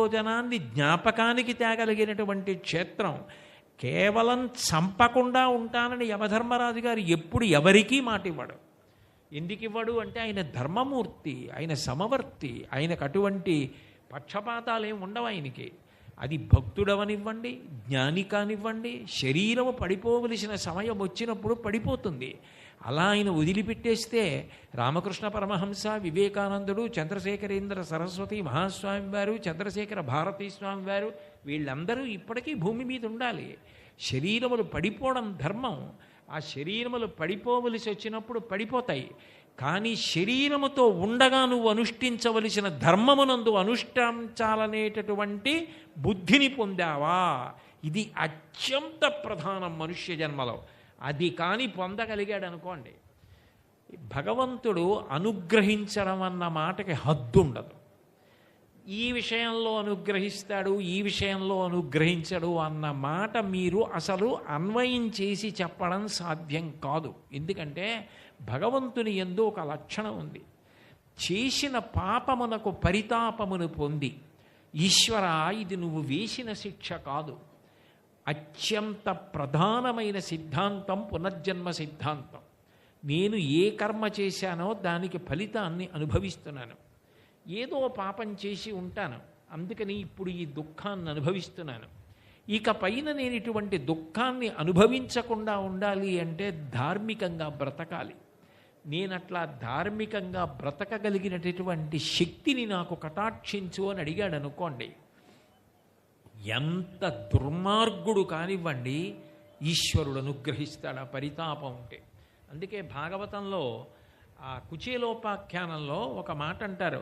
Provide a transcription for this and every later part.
భోజనాన్ని జ్ఞాపకానికి తేగలిగినటువంటి క్షేత్రం. కేవలం చంపకుండా ఉంటానని యమధర్మరాజు గారు ఎప్పుడు ఎవరికీ మాట ఇవ్వడు. ఎందుకు ఇవ్వడు అంటే ఆయన ధర్మమూర్తి, ఆయన సమవర్తి, ఆయనకు అటువంటి పక్షపాతాలేం ఉండవు ఆయనకి. అది భక్తుడవనివ్వండి, జ్ఞాని కానివ్వండి, శరీరము పడిపోవలసిన సమయం వచ్చినప్పుడు పడిపోతుంది. అలా ఆయన వదిలిపెట్టేస్తే రామకృష్ణ పరమహంస, వివేకానందుడు, చంద్రశేఖరేంద్ర సరస్వతి మహాస్వామి వారు, చంద్రశేఖర భారతీ స్వామి వారు వీళ్ళందరూ ఇప్పటికీ భూమి మీద ఉండాలి. శరీరములు పడిపోవడం ధర్మం. ఆ శరీరములు పడిపోవలసి వచ్చినప్పుడు పడిపోతాయి. కానీ శరీరముతో ఉండగా నువ్వు అనుష్ఠించవలసిన ధర్మమునందు అనుష్ఠించాలనేటటువంటి బుద్ధిని పొందావా? ఇది అత్యంత ప్రధానం మనుష్య జన్మలో. అది కానీ పొందగలిగాడు అనుకోండి, భగవంతుడు అనుగ్రహించడం అన్న మాటకి హద్దు ఉండదు. ఈ విషయంలో అనుగ్రహిస్తాడు, ఈ విషయంలో అనుగ్రహించడు అన్న మాట మీరు అసలు అన్వయం చేసి చెప్పడం సాధ్యం కాదు. ఎందుకంటే భగవంతుని యందు ఒక లక్షణం ఉంది. చేసిన పాపమునకు పరితాపమును పొంది, ఈశ్వర ఇది నువ్వు వేసిన శిక్ష కాదు, అత్యంత ప్రధానమైన సిద్ధాంతం పునర్జన్మ సిద్ధాంతం. నేను ఏ కర్మ చేశానో దానికి ఫలితాన్ని అనుభవిస్తున్నాను. ఏదో పాపం చేసి ఉంటాను, అందుకని ఇప్పుడు ఈ దుఃఖాన్ని అనుభవిస్తున్నాను. ఇక పైన నేను ఇటువంటి దుఃఖాన్ని అనుభవించకుండా ఉండాలి అంటే ధార్మికంగా బ్రతకాలి. నేనట్లా ధార్మికంగా బ్రతకగలిగినటువంటి శక్తిని నాకు కటాక్షించు అని అడిగాడు అనుకోండి, ఎంత దుర్మార్గుడు కానివ్వండి ఈశ్వరుడు అనుగ్రహిస్తాడు ఆ పరితాపం ఉంటే. అందుకే భాగవతంలో ఆ కుచేలోపాఖ్యానంలో ఒక మాట అంటారు,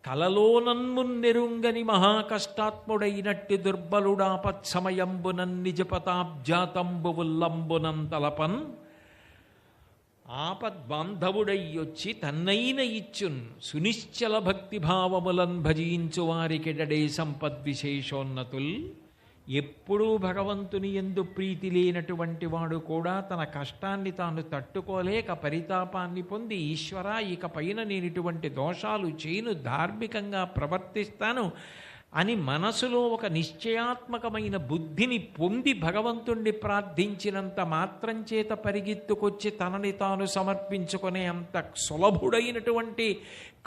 కలలోనన్మున్నెరుంగని మహాకష్టాత్ముడైనట్టి దుర్బలుడాపత్సమయంబునన్ నిజపతాబ్జాతంబువుల్లంబునంతలపన్ ఆపద్బాంధవుడయ్యొచ్చి తన్నైన ఇచ్చున్ సునిశ్చల భక్తిభావములన్ భజించు వారికెడడే సంపద్విశేషోన్నతుల్. ఎప్పుడూ భగవంతుని యందు ప్రీతి లేనటువంటి వాడు కూడా తన కష్టాన్ని తాను తట్టుకోలేక పరితాపాన్ని పొంది, ఈశ్వర ఇక పైన నేను ఇటువంటి దోషాలు చేయను, ధార్మికంగా ప్రవర్తిస్తాను అని మనసులో ఒక నిశ్చయాత్మకమైన బుద్ధిని పొంది భగవంతుణ్ణి ప్రార్థించినంత మాత్రం చేత పరిగెత్తుకొచ్చి తనని తాను సమర్పించుకునే అంత సులభుడైనటువంటి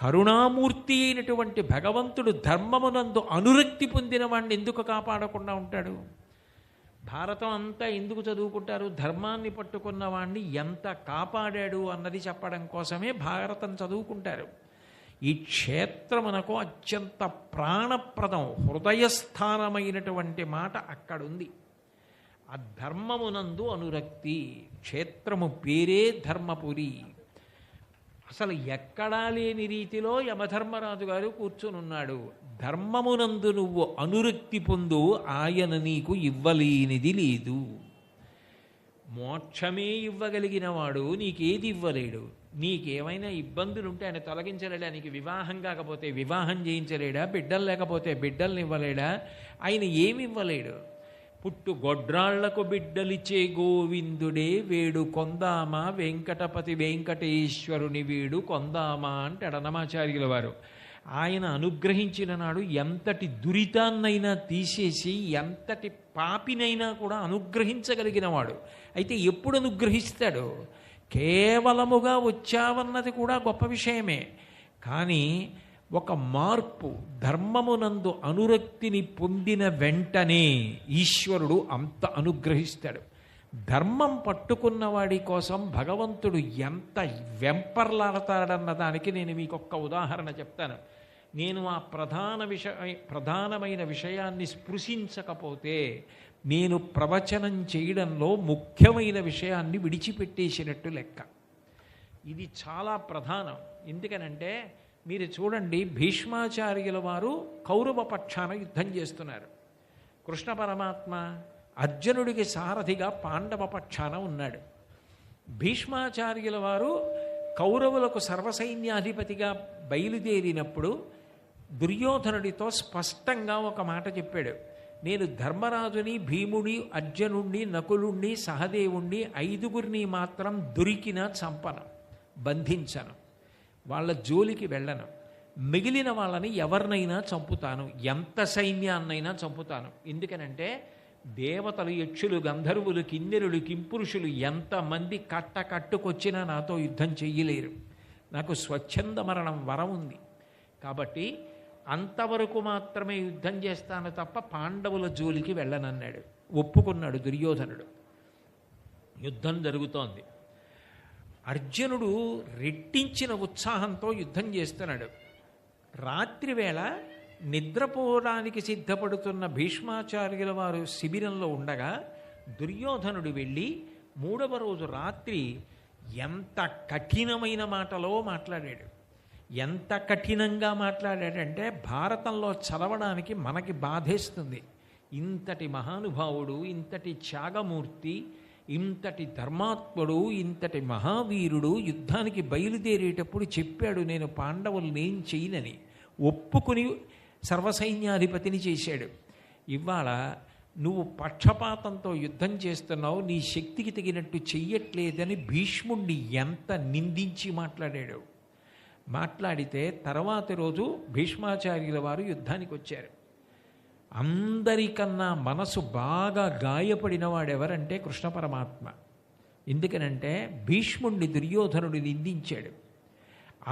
కరుణామూర్తి అయినటువంటి భగవంతుడు ధర్మమునందు అనురక్తి పొందిన వాడిని ఎందుకు కాపాడకుండా ఉంటాడు? భారతం అంతా ఎందుకు చదువుకుంటారు? ధర్మాన్ని పట్టుకున్న వాడిని ఎంత కాపాడాడు అన్నది చెప్పడం కోసమే భారతం చదువుకుంటారు. ఈ క్షేత్రమునకు అత్యంత ప్రాణప్రదం, హృదయస్థానమైనటువంటి మాట అక్కడుంది. ఆ ధర్మమునందు అనురక్తి. క్షేత్రము పేరే ధర్మపురి. అసలు ఎక్కడా లేని రీతిలో యమధర్మరాజు గారు కూర్చునున్నాడు. ధర్మమునందు నువ్వు అనురక్తి పొందు, ఆయన నీకు ఇవ్వలేనిది లేదు. మోక్షమే ఇవ్వగలిగిన వాడు నీకేది ఇవ్వలేడు. నీకేమైనా ఇబ్బందులుంటే ఆయన తొలగించలేడా? నీకు వివాహం కాకపోతే వివాహం చేయించలేడా? బిడ్డలు లేకపోతే బిడ్డల్ని ఇవ్వలేడా? ఆయన ఏమి ఇవ్వలేడు. పుట్టు గొడ్రాళ్లకు బిడ్డలిచ్చే గోవిందుడే వేడు కొందామా వెంకటపతి వెంకటేశ్వరుని వీడు కొందామా అంటే అన్నమాచార్యుల వారు. ఆయన అనుగ్రహించిన నాడు ఎంతటి దురితాన్నైనా తీసేసి ఎంతటి పాపినైనా కూడా అనుగ్రహించగలిగిన వాడు. అయితే ఎప్పుడు అనుగ్రహిస్తాడు? కేవలముగా వచ్చావన్నది కూడా గొప్ప విషయమే. కానీ ఒక మార్పు, ధర్మమునందు అనురక్తిని పొందిన వెంటనే ఈశ్వరుడు అంత అనుగ్రహిస్తాడు. ధర్మం పట్టుకున్న వాడి కోసం భగవంతుడు ఎంత వెంపర్లాడతాడన్న దానికి నేను మీకు ఒక్క ఉదాహరణ చెప్తాను. నేను ఆ ప్రధానమైన విషయాన్ని స్పృశించకపోతే నేను ప్రవచనం చేయడంలో ముఖ్యమైన విషయాన్ని విడిచిపెట్టేసినట్టు లెక్క. ఇది చాలా ప్రధానం. ఎందుకనంటే మీరు చూడండి, భీష్మాచార్యుల వారు కౌరవ పక్షాన యుద్ధం చేస్తున్నారు. కృష్ణ పరమాత్మ అర్జునుడికి సారథిగా పాండవ పక్షాన ఉన్నాడు. భీష్మాచార్యుల వారు కౌరవులకు సర్వసైన్యాధిపతిగా బయలుదేరినప్పుడు దుర్యోధనుడితో స్పష్టంగా ఒక మాట చెప్పాడు. నేను ధర్మరాజుని, భీముడి, అర్జునుణ్ణి, నకులుణ్ణి, సహదేవుణ్ణి 5గురిని మాత్రం దొరికినా చంపను, బంధించను, వాళ్ళ జోలికి వెళ్ళను. మిగిలిన వాళ్ళని ఎవరినైనా చంపుతాను, ఎంత సైన్యాన్నైనా చంపుతాను. ఎందుకనంటే దేవతలు, యక్షులు, గంధర్వులు, కిన్నెరులు, కింపురుషులు ఎంతమంది కట్టుకొచ్చినా నాతో యుద్ధం చెయ్యలేరు. నాకు స్వచ్ఛంద మరణం వరం ఉంది. కాబట్టి అంతవరకు మాత్రమే యుద్ధం చేస్తాను తప్ప పాండవుల జోలికి వెళ్ళనన్నాడు. ఒప్పుకున్నాడు దుర్యోధనుడు. యుద్ధం జరుగుతోంది. అర్జునుడు రెట్టించిన ఉత్సాహంతో యుద్ధం చేస్తున్నాడు. రాత్రివేళ నిద్రపోవడానికి సిద్ధపడుతున్న భీష్మాచార్యుల వారు శిబిరంలో ఉండగా దుర్యోధనుడు వెళ్ళి 3వ రోజు రాత్రి ఎంత కఠినమైన మాటలో మాట్లాడాడు. ఎంత కఠినంగా మాట్లాడాడంటే భారతంలో చదవడానికి మనకి బాధేస్తుంది. ఇంతటి మహానుభావుడు, ఇంతటి త్యాగమూర్తి, ఇంతటి ధర్మాత్ముడు, ఇంతటి మహావీరుడు యుద్ధానికి బయలుదేరేటప్పుడు చెప్పాడు, నేను పాండవుల్ని ఏం చేయనని. ఒప్పుకుని సర్వసైన్యాధిపతిని చేశాడు. ఇవాళ నువ్వు పక్షపాతంతో యుద్ధం చేస్తున్నావు, నీ శక్తికి తగినట్టు చెయ్యట్లేదని భీష్ముణ్ణి ఎంత నిందించి మాట్లాడాడు. మాట్లాడితే తర్వాతి రోజు భీష్మాచార్యుల వారు యుద్ధానికి వచ్చారు. అందరికన్నా మనసు బాగా గాయపడిన వాడెవరంటే కృష్ణ పరమాత్మ. ఎందుకనంటే భీష్ముణ్ణి దుర్యోధనుడు నిందించాడు.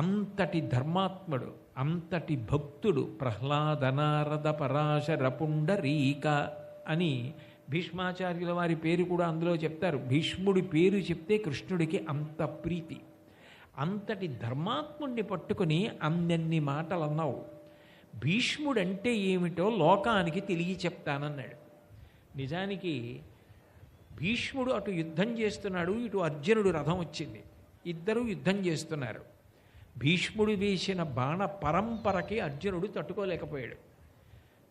అంతటి ధర్మాత్ముడు, అంతటి భక్తుడు, ప్రహ్లాద, నారద, పరాశర, పుండరీక అని భీష్మాచార్యుల వారి పేరు కూడా అందులో చెప్తారు. భీష్ముడి పేరు చెప్తే కృష్ణుడికి అంత ప్రీతి. అంతటి ధర్మాత్ముడిని పట్టుకుని అన్నన్ని మాటలు అన్నావు. భీష్ముడంటే ఏమిటో లోకానికి తెలియ చెప్తానన్నాడు. నిజానికి భీష్ముడు అటు యుద్ధం చేస్తున్నాడు, ఇటు అర్జునుడు రథం వచ్చింది. ఇద్దరూ యుద్ధం చేస్తున్నారు. భీష్ముడు వేసిన బాణ పరంపరకి అర్జునుడు తట్టుకోలేకపోయాడు.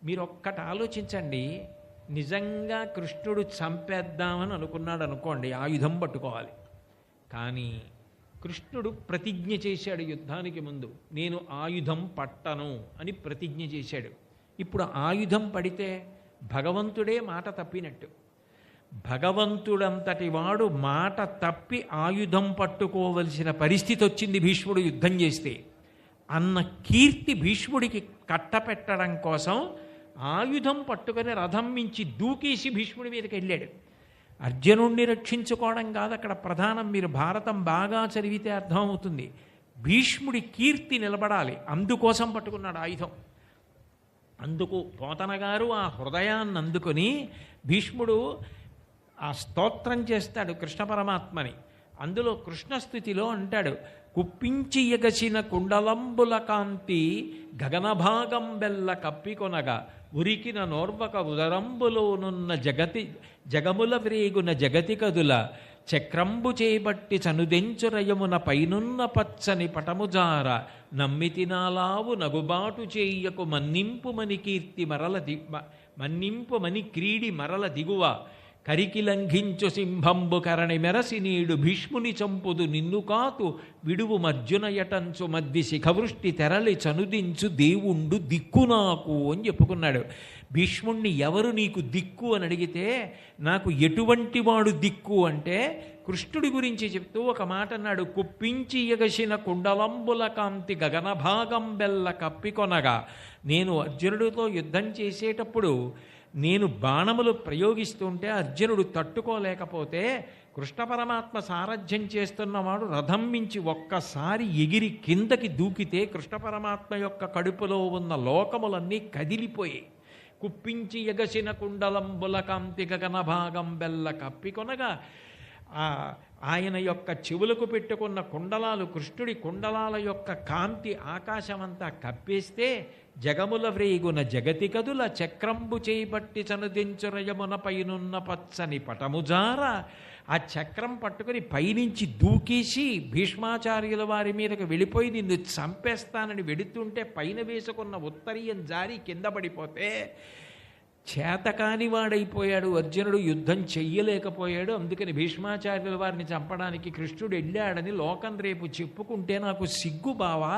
మీరు ఒక్కటి ఆలోచించండి, నిజంగా కృష్ణుడు చంపేద్దామని అనుకున్నాడు అనుకోండి, ఆయుధం పట్టుకోవాలి. కానీ కృష్ణుడు ప్రతిజ్ఞ చేశాడు యుద్ధానికి ముందు, నేను ఆయుధం పట్టను అని ప్రతిజ్ఞ చేశాడు. ఇప్పుడు ఆయుధం పడితే భగవంతుడే మాట తప్పినట్టు. భగవంతుడంతటి వాడు మాట తప్పి ఆయుధం పట్టుకోవలసిన పరిస్థితి వచ్చింది భీష్ముడు యుద్ధం చేస్తే అన్న కీర్తి భీష్ముడికి కట్టపెట్టడం కోసం ఆయుధం పట్టుకొని రథం మించి దూకేసి భీష్ముడి మీదకి వెళ్ళాడు. అర్జునుణ్ణి రక్షించుకోవడం కాదు అక్కడ ప్రధానం. మీరు భారతం బాగా చదివితే అర్థమవుతుంది. భీష్ముడి కీర్తి నిలబడాలి, అందుకోసం పట్టుకున్నాడు ఆయుధం. అందుకు పోతన గారు ఆ హృదయాన్ని అందుకొని భీష్ముడు ఆ స్తోత్రం చేస్తాడు కృష్ణ పరమాత్మని. అందులో కృష్ణస్థుతిలో అంటాడు, కుప్పించి ఎగసిన కుండలంబుల కాంతి గగనభాగం బెల్ల కప్పికొనగా ఉరికిన నోర్వక ఉదరంబులోనున్న జగముల వ్రేగున జగతి కదుల చక్రంబు చేపట్టి చనుదెంచురయమున పైనున్న పచ్చని పటముజార నమ్మితినాలావు నగుబాటు చేయకు మన్నింపుమని కీర్తి మన్నింపుమని క్రీడి మరల దిగువ కరికి లంఘించు సింహంబు కరణి మెరసి నీడు భీష్ముని చంపుదు నిన్ను కాతు విడువు మర్జున యటంచు మద్ది శిఖవృష్టి తెరలి చనుదించు దేవుండు దిక్కు నాకు అని చెప్పుకున్నాడు. భీష్ముణ్ణి ఎవరు నీకు దిక్కు అని అడిగితే నాకు ఎటువంటి వాడు దిక్కు అంటే కృష్ణుడి గురించి చెప్తూ ఒక మాట అన్నాడు, కుప్పించి ఎగసిన కుండలంబుల కాంతి గగనభాగం బెల్ల కప్పికొనగా. నేను అర్జునుడితో యుద్ధం చేసేటప్పుడు నేను బాణములు ప్రయోగిస్తుంటే అర్జునుడు తట్టుకోలేకపోతే కృష్ణ పరమాత్మ సారథ్యం చేస్తున్నవాడు రథం మించి ఒక్కసారి ఎగిరి కిందకి దూకితే కృష్ణ పరమాత్మ యొక్క కడుపులో ఉన్న లోకములన్నీ కదిలిపోయాయి. కుప్పించి ఎగసిన కుండలంబుల కాంతి గగన భాగం బెల్ల కప్పికొనగా ఆయన యొక్క చెవులకు పెట్టుకున్న కుండలాలు, కృష్ణుడి కుండలాల యొక్క కాంతి ఆకాశమంతా కప్పేస్తే జగముల వ్రేగున జగతి కదుల చక్రంబు చేపట్టి చనుదించురయమున పైనున్న పచ్చని పటముజార. ఆ చక్రం పట్టుకుని పైనుంచి దూకేసి భీష్మాచార్యుల వారి మీదకి వెళ్ళిపోయి నిన్ను చంపేస్తానని వెడుతుంటే పైన వేసుకున్న ఉత్తరీయం జారి కింద పడిపోతే చేతకాని వాడైపోయాడు అర్జునుడు, యుద్ధం చెయ్యలేకపోయాడు. అందుకని భీష్మాచార్యుల వారిని చంపడానికి కృష్ణుడు వెళ్ళాడని లోకం రేపు చెప్పుకుంటే నాకు సిగ్గు బావా,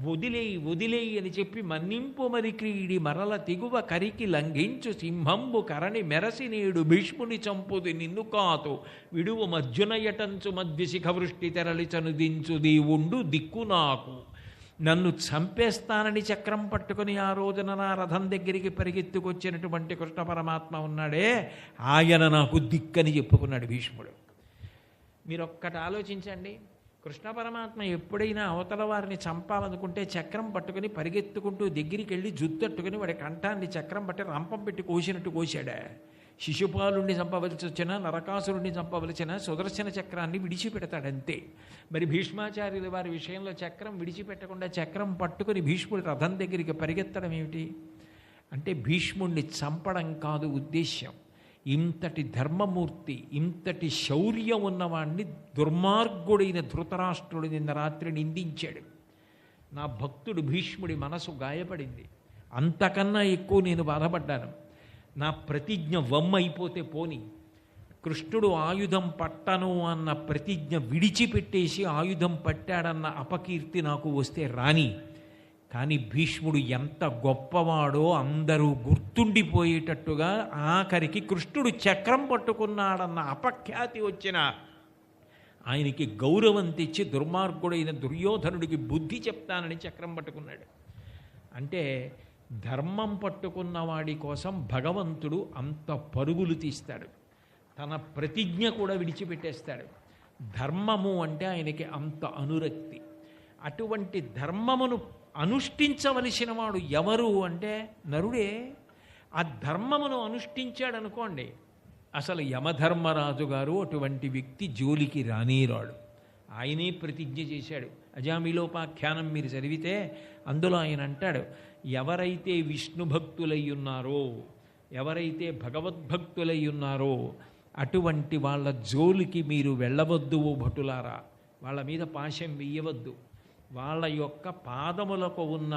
వదిలేయి అని చెప్పి మన్నింపు మరి క్రీడి మరల తిగువ కరికి లంఘించు సింహంబు కరణి మెరసి నేడు భీష్ముని చంపుది నిన్ను కాతు విడువు మర్జున యటంచు మధ్య శిఖవృష్టి తెరలి చనుదించు దేవుండు దిక్కు నాకు. నన్ను చంపేస్తానని చక్రం పట్టుకుని ఆ రోజున నా రథం దగ్గరికి పరిగెత్తుకొచ్చినటువంటి కృష్ణ పరమాత్మ ఉన్నాడే, ఆయన నాకు దిక్కని చెప్పుకున్నాడు భీష్ముడు. మీరు ఒక్కటి ఆలోచించండి, కృష్ణ పరమాత్మ ఎప్పుడైనా అవతల వారిని చంపాలనుకుంటే చక్రం పట్టుకుని పరిగెత్తుకుంటూ దగ్గరికి వెళ్ళి జుత్తట్టుకుని వాడి కంఠాన్ని చక్రం పట్టి రంపం పెట్టి కోసినట్టు కోశాడా? శిశుపాలుణ్ణి చంపవలసి వచ్చినా, నరకాసురుణ్ణి చంపవలసిన సుదర్శన చక్రాన్ని విడిచిపెడతాడంతే. మరి భీష్మాచార్యుల వారి విషయంలో చక్రం విడిచిపెట్టకుండా చక్రం పట్టుకుని భీష్ముడి రథం దగ్గరికి పరిగెత్తడం ఏమిటి అంటే, భీష్ముడిని చంపడం కాదు ఉద్దేశ్యం. ఇంతటి ధర్మమూర్తి, ఇంతటి శౌర్యం ఉన్నవాణ్ణి దుర్మార్గుడైన ధృతరాష్ట్రుడు నిన్న రాత్రి నిందించాడు. నా భక్తుడు భీష్ముడి మనసు గాయపడింది. అంతకన్నా ఎక్కువ నేను బాధపడ్డాను. నా ప్రతిజ్ఞ వమ్మైపోతే పోని, కృష్ణుడు ఆయుధం పట్టను అన్న ప్రతిజ్ఞ విడిచిపెట్టేసి ఆయుధం పట్టాడన్న అపకీర్తి నాకు వస్తే రాని. కానీ భీష్ముడు ఎంత గొప్పవాడో అందరూ గుర్తుండిపోయేటట్టుగా ఆఖరికి కృష్ణుడు చక్రం పట్టుకున్నాడన్న అపఖ్యాతి వచ్చిన ఆయనకి గౌరవం తెచ్చి దుర్మార్గుడైన దుర్యోధనుడికి బుద్ధి చెప్తానని చక్రం పట్టుకున్నాడు. అంటే ధర్మం పట్టుకున్న వాడి కోసం భగవంతుడు అంత పరుగులు తీస్తాడు, తన ప్రతిజ్ఞ కూడా విడిచిపెట్టేస్తాడు. ధర్మము అంటే ఆయనకి అంత అనురక్తి. అటువంటి ధర్మమును అనుష్ఠించవలసిన వాడు ఎవరు అంటే నరుడే. ఆ ధర్మమును అనుష్ఠించాడనుకోండి, అసలు యమధర్మరాజు గారు అటువంటి వ్యక్తి జోలికి రానేరాడు. ఆయనే ప్రతిజ్ఞ చేశాడు. అజామిలోపాఖ్యానం మీరు చదివితే అందులో ఆయన అంటాడు, ఎవరైతే విష్ణు భక్తులై ఉన్నారో, ఎవరైతే భగవద్భక్తులై ఉన్నారో అటువంటి వాళ్ళ జోలికి మీరు వెళ్ళవద్దు ఓ భటులారా, వాళ్ళ మీద పాశం వెయ్యవద్దు. వాళ్ళ యొక్క పాదములకు ఉన్న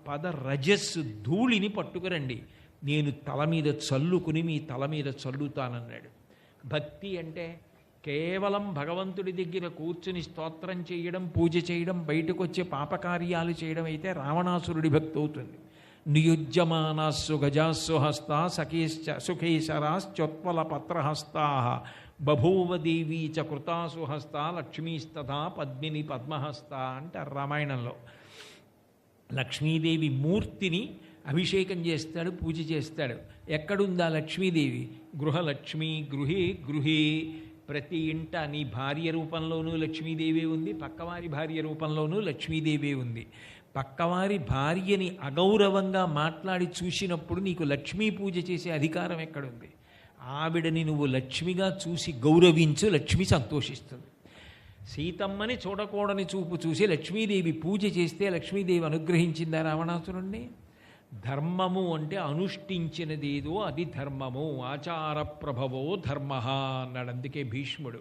పద రజస్సు ధూళిని పట్టుకురండి, నేను తల మీద చల్లుకుని మీ తల మీద చల్లుతానన్నాడు. భక్తి అంటే కేవలం భగవంతుడి దగ్గర కూర్చుని స్తోత్రం చేయడం, పూజ చేయడం, బయటకు వచ్చే పాపకార్యాలు చేయడం అయితే రావణాసురుడి భక్తి అవుతుంది. నియుజ్యమానాస్సు గజాస్సు హస్తా సఖేశ్చ సుఖేశరాశ్చోత్పల పత్రహస్తా బభూవదేవీ చ కృతాసు హస్త లక్ష్మీస్తథా పద్మిని పద్మహస్త అంటారు రామాయణంలో. లక్ష్మీదేవి మూర్తిని అభిషేకం చేస్తాడు, పూజ చేస్తాడు. ఎక్కడుందా లక్ష్మీదేవి? గృహలక్ష్మి గృహే గృహే. ప్రతి ఇంట నీ భార్య రూపంలోనూ లక్ష్మీదేవి ఉంది, పక్కవారి భార్య రూపంలోనూ లక్ష్మీదేవి ఉంది. పక్కవారి భార్యని అగౌరవంగా మాట్లాడి చూసినప్పుడు నీకు లక్ష్మీ పూజ చేసే అధికారం ఎక్కడుంది? ఆవిడని నువ్వు లక్ష్మిగా చూసి గౌరవించు, లక్ష్మి సంతోషిస్తుంది. సీతమ్మని చూడకూడని చూపు చూసి లక్ష్మీదేవి పూజ చేస్తే లక్ష్మీదేవి అనుగ్రహించిందా రావణాసురుణ్ణి? ధర్మము అంటే అనుష్ఠించినదేదో అది ధర్మము. ఆచార ప్రభవో ధర్మ అన్నాడు అందుకే భీష్ముడు.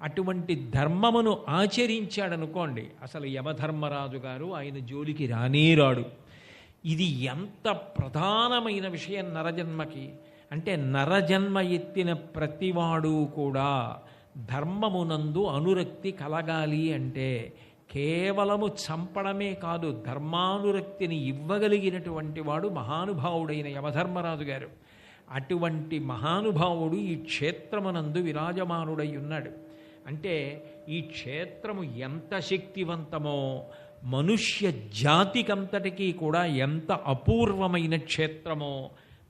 అటువంటి ధర్మమును ఆచరించాడనుకోండి, అసలు యమధర్మరాజు గారు ఆయన జోలికి రానేరాడు. ఇది ఎంత ప్రధానమైన విషయం నరజన్మకి అంటే, నరజన్మ ఎత్తిన ప్రతివాడు కూడా ధర్మమునందు అనురక్తి కలగాలి అంటే కేవలము చంపడమే కాదు, ధర్మానురక్తిని ఇవ్వగలిగినటువంటి వాడు మహానుభావుడైన యమధర్మరాజు గారు. అటువంటి మహానుభావుడు ఈ క్షేత్రమునందు విరాజమానుడై ఉన్నాడు. అంటే ఈ క్షేత్రము ఎంత శక్తివంతమో, మనుష్య జాతికంతటికీ కూడా ఎంత అపూర్వమైన క్షేత్రమో,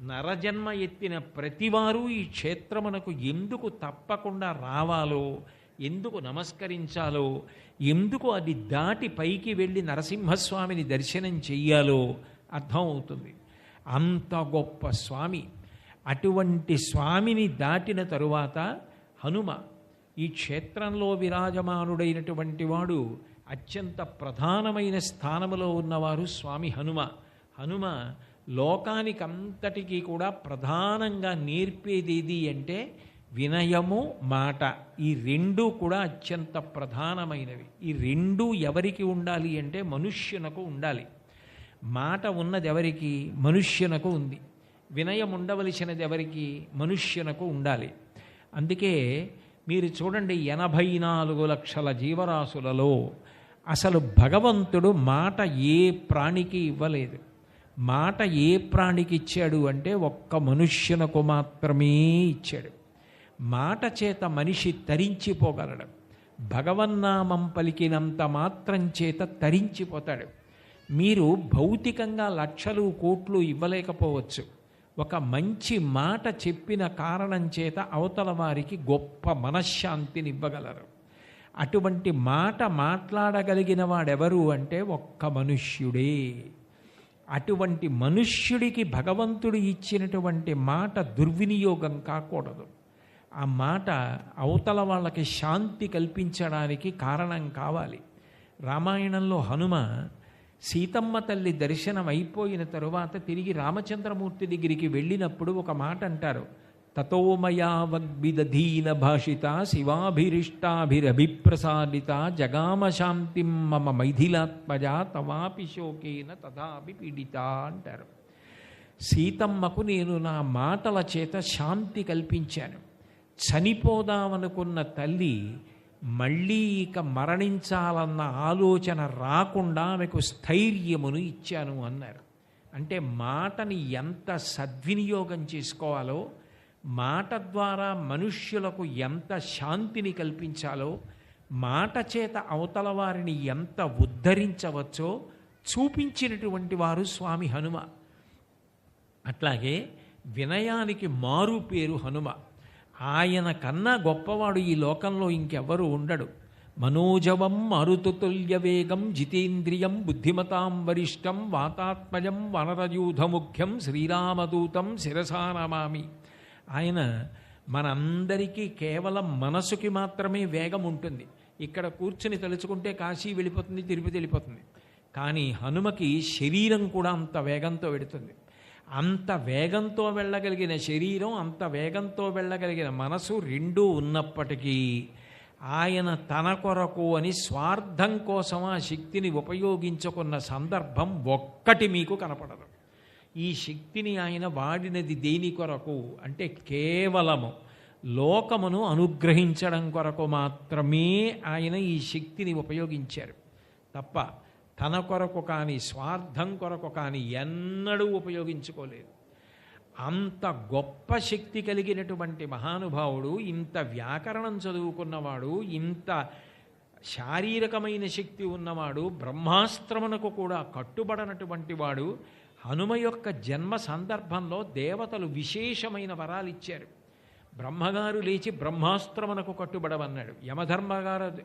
నరజన్మ ఎత్తిన ప్రతివారు ఈ క్షేత్రమునకు ఎందుకు తప్పకుండా రావాలో, ఎందుకు నమస్కరించాలో, ఎందుకు అది దాటి పైకి వెళ్ళి నరసింహస్వామిని దర్శనం చెయ్యాలో అర్థమవుతుంది. అంత గొప్ప స్వామి. అటువంటి స్వామిని దాటిన తరువాత హనుమ, ఈ క్షేత్రంలో విరాజమానుడైనటువంటి వాడు, అత్యంత ప్రధానమైన స్థానములో ఉన్నవారు స్వామి హనుమ. హనుమ లోకానికంతటికీ కూడా ప్రధానంగా నేర్పేదేది అంటే వినయము, మాట. ఈ రెండూ కూడా అత్యంత ప్రధానమైనవి. ఈ రెండూ ఎవరికి ఉండాలి అంటే మనుష్యునకు ఉండాలి. మాట ఉన్నది ఎవరికి? మనుష్యునకు ఉంది. వినయం ఉండవలసినది ఎవరికి? మనుష్యునకు ఉండాలి. అందుకే మీరు చూడండి, 84 లక్షల జీవరాశులలో అసలు భగవంతుడు మాట ఏ ప్రాణికి ఇవ్వలేదు. మాట ఏ ప్రాణికి ఇచ్చాడు అంటే ఒక్క మనుష్యునకు మాత్రమే ఇచ్చాడు. మాట చేత మనిషి తరించిపోగలడు. భగవన్నామం పలికినంత మాత్రం చేత తరించిపోతాడు. మీరు భౌతికంగా లక్షలు కోట్లు ఇవ్వలేకపోవచ్చు, ఒక మంచి మాట చెప్పిన కారణం చేత అవతల వారికి గొప్ప మనశ్శాంతిని ఇవ్వగలరు. అటువంటి మాట మాట్లాడగలిగిన వాడెవరు అంటే ఒక్క మనుష్యుడే. అటువంటి మనుష్యుడికి భగవంతుడు ఇచ్చినటువంటి మాట దుర్వినియోగం కాకూడదు. ఆ మాట అవతల వాళ్ళకి శాంతి కల్పించడానికి కారణం కావాలి. రామాయణంలో హనుమ సీతమ్మ తల్లి దర్శనం అయిపోయిన తరువాత తిరిగి రామచంద్రమూర్తి దగ్గరికి వెళ్ళినప్పుడు ఒక మాట అంటారు, తతోమయా వగ్విదధీన భాషిత శివాభిరిష్టాభిరభిప్రసాదిత జగామ శాంతిం మమ మైథిలాత్మజ తవాపి శోకేన తథాపి పీడిత అంటారు. సీతమ్మకు నేను నా మాటల చేత శాంతి కల్పించాను. చనిపోదామనుకున్న తల్లి మళ్ళీ ఇక మరణించాలన్న ఆలోచన రాకుండా ఆమెకు స్థైర్యమును ఇచ్చాను అన్నారు. అంటే మాటని ఎంత సద్వినియోగం చేసుకోవాలో, మాట ద్వారా మనుష్యులకు ఎంత శాంతిని కల్పించాలో, మాట చేత అవతల వారిని ఎంత ఉద్ధరించవచ్చో చూపించినటువంటి వారు స్వామి హనుమ. అట్లాగే వినయానికి మారు పేరు హనుమ. ఆయన కన్నా గొప్పవాడు ఈ లోకంలో ఇంకెవ్వరూ ఉండడు. మనోజవం మారుతుల్య వేగం జితేంద్రియం బుద్ధిమతాం వరిష్టం వాతాత్మజం వనరయూధముఖ్యం శ్రీరామదూతం శిరసా నమామి. ఆయన మనందరికీ కేవలం మనసుకి మాత్రమే వేగం ఉంటుంది. ఇక్కడ కూర్చుని తలుచుకుంటే కాశీ వెళ్ళిపోతుంది, తిరుపతి వెళ్ళిపోతుంది. కానీ హనుమకి శరీరం కూడా అంత వేగంతో వెడుతుంది. అంత వేగంతో వెళ్ళగలిగిన శరీరం, అంత వేగంతో వెళ్ళగలిగిన మనసు రెండూ ఉన్నప్పటికీ ఆయన తన కొరకు అని స్వార్థం కోసం ఆ శక్తిని ఉపయోగించుకున్న సందర్భం ఒక్కటి మీకు కనపడదు. ఈ శక్తిని ఆయన వాడినది దేని కొరకు అంటే కేవలము లోకమును అనుగ్రహించడం కొరకు మాత్రమే ఆయన ఈ శక్తిని ఉపయోగించారు తప్ప తన కొరకు కానీ స్వార్థం కొరకు కానీ ఎన్నడూ ఉపయోగించుకోలేదు. అంత గొప్ప శక్తి కలిగినటువంటి మహానుభావుడు, ఇంత వ్యాకరణం చదువుకున్నవాడు, ఇంత శారీరకమైన శక్తి ఉన్నవాడు, బ్రహ్మాస్త్రమునకు కూడా కట్టుబడనటువంటి వాడు, హనుమ యొక్క జన్మ సందర్భంలో దేవతలు విశేషమైన వరాలు ఇచ్చారు. బ్రహ్మగారు లేచి బ్రహ్మాస్త్రమునకు కట్టుబడవన్నాడు.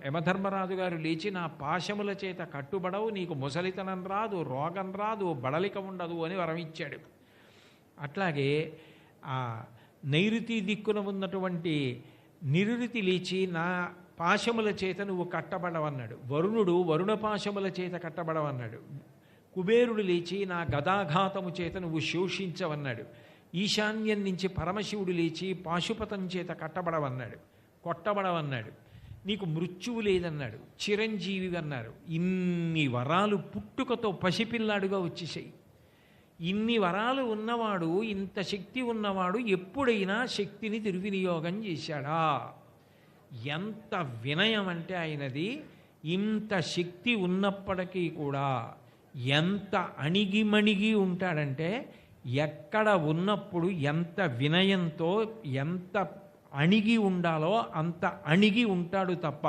యమధర్మరాజు గారు లేచి నా పాశముల చేత కట్టుబడవు, నీకు ముసలితనం రాదు, రోగం రాదు, బడలిక ఉండదు అని వరం ఇచ్చాడు. అట్లాగే ఆ నైరుతి దిక్కున ఉన్నటువంటి నిరుతి లేచి నా పాశముల చేత నువ్వు కట్టబడవన్నాడు. వరుణుడు వరుణ పాశముల చేత కట్టబడవన్నాడు. కుబేరుడు లేచి నా గదాఘాతము చేత నువ్వు శోషించవన్నాడు. ఈశాన్యం నుంచి పరమశివుడు లేచి పాశుపతం చేత కొట్టబడవన్నాడు. నీకు మృత్యువు లేదన్నాడు, చిరంజీవి అన్నారు. ఇన్ని వరాలు పుట్టుకతో పసిపిల్లాడుగా వచ్చేసాయి. ఇన్ని వరాలు ఉన్నవాడు, ఇంత శక్తి ఉన్నవాడు ఎప్పుడైనా శక్తిని దుర్వినియోగం చేశాడా? ఎంత వినయం అంటే ఆయనది. ఇంత శక్తి ఉన్నప్పటికీ కూడా ఎంత అణిగిమణిగి ఉంటాడంటే, ఎక్కడ ఉన్నప్పుడు ఎంత వినయంతో ఎంత అణిగి ఉండాలో అంత అణిగి ఉంటాడు తప్ప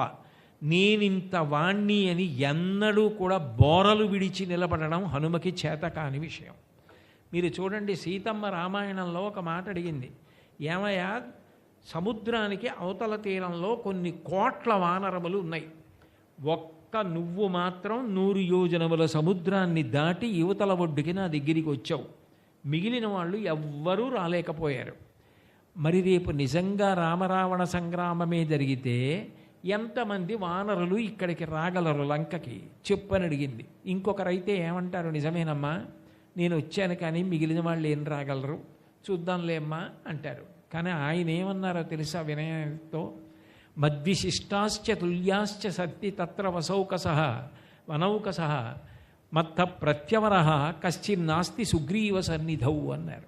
నేనింత వాణ్ణి అని ఎన్నడూ కూడా బోరలు విడిచి నిలబడడం హనుమకి చేత కాని విషయం. మీరు చూడండి, సీతమ్మ రామాయణంలో ఒక మాట అడిగింది, ఏమయ్యా సముద్రానికి అవతల తీరంలో కొన్ని కోట్ల వానరములు ఉన్నాయి, ఒక్క నువ్వు మాత్రం 100 యోజనముల సముద్రాన్ని దాటి యువతల ఒడ్డుకి నా దగ్గరికి వచ్చావు, మిగిలిన వాళ్ళు ఎవ్వరూ రాలేకపోయారు. మరి రేపు నిజంగా రామరావణ సంగ్రామమే జరిగితే ఎంతమంది వానరులు ఇక్కడికి రాగలరు లంకకి చెప్పని అడిగింది. ఇంకొకరైతే ఏమంటారు, నిజమేనమ్మా నేను వచ్చాను కానీ మిగిలిన వాళ్ళు ఏం రాగలరు, చూద్దాంలేమ్మా అంటారు. కానీ ఆయన ఏమన్నారో తెలుసా వినయంతో, మద్విశిష్టాశ్చ తుల్యాశ్చ సత్తి తత్ర వనౌకస మత్త ప్రత్యవర కశ్చిన్నాస్తి సుగ్రీవ సన్నిధౌ అన్నారు.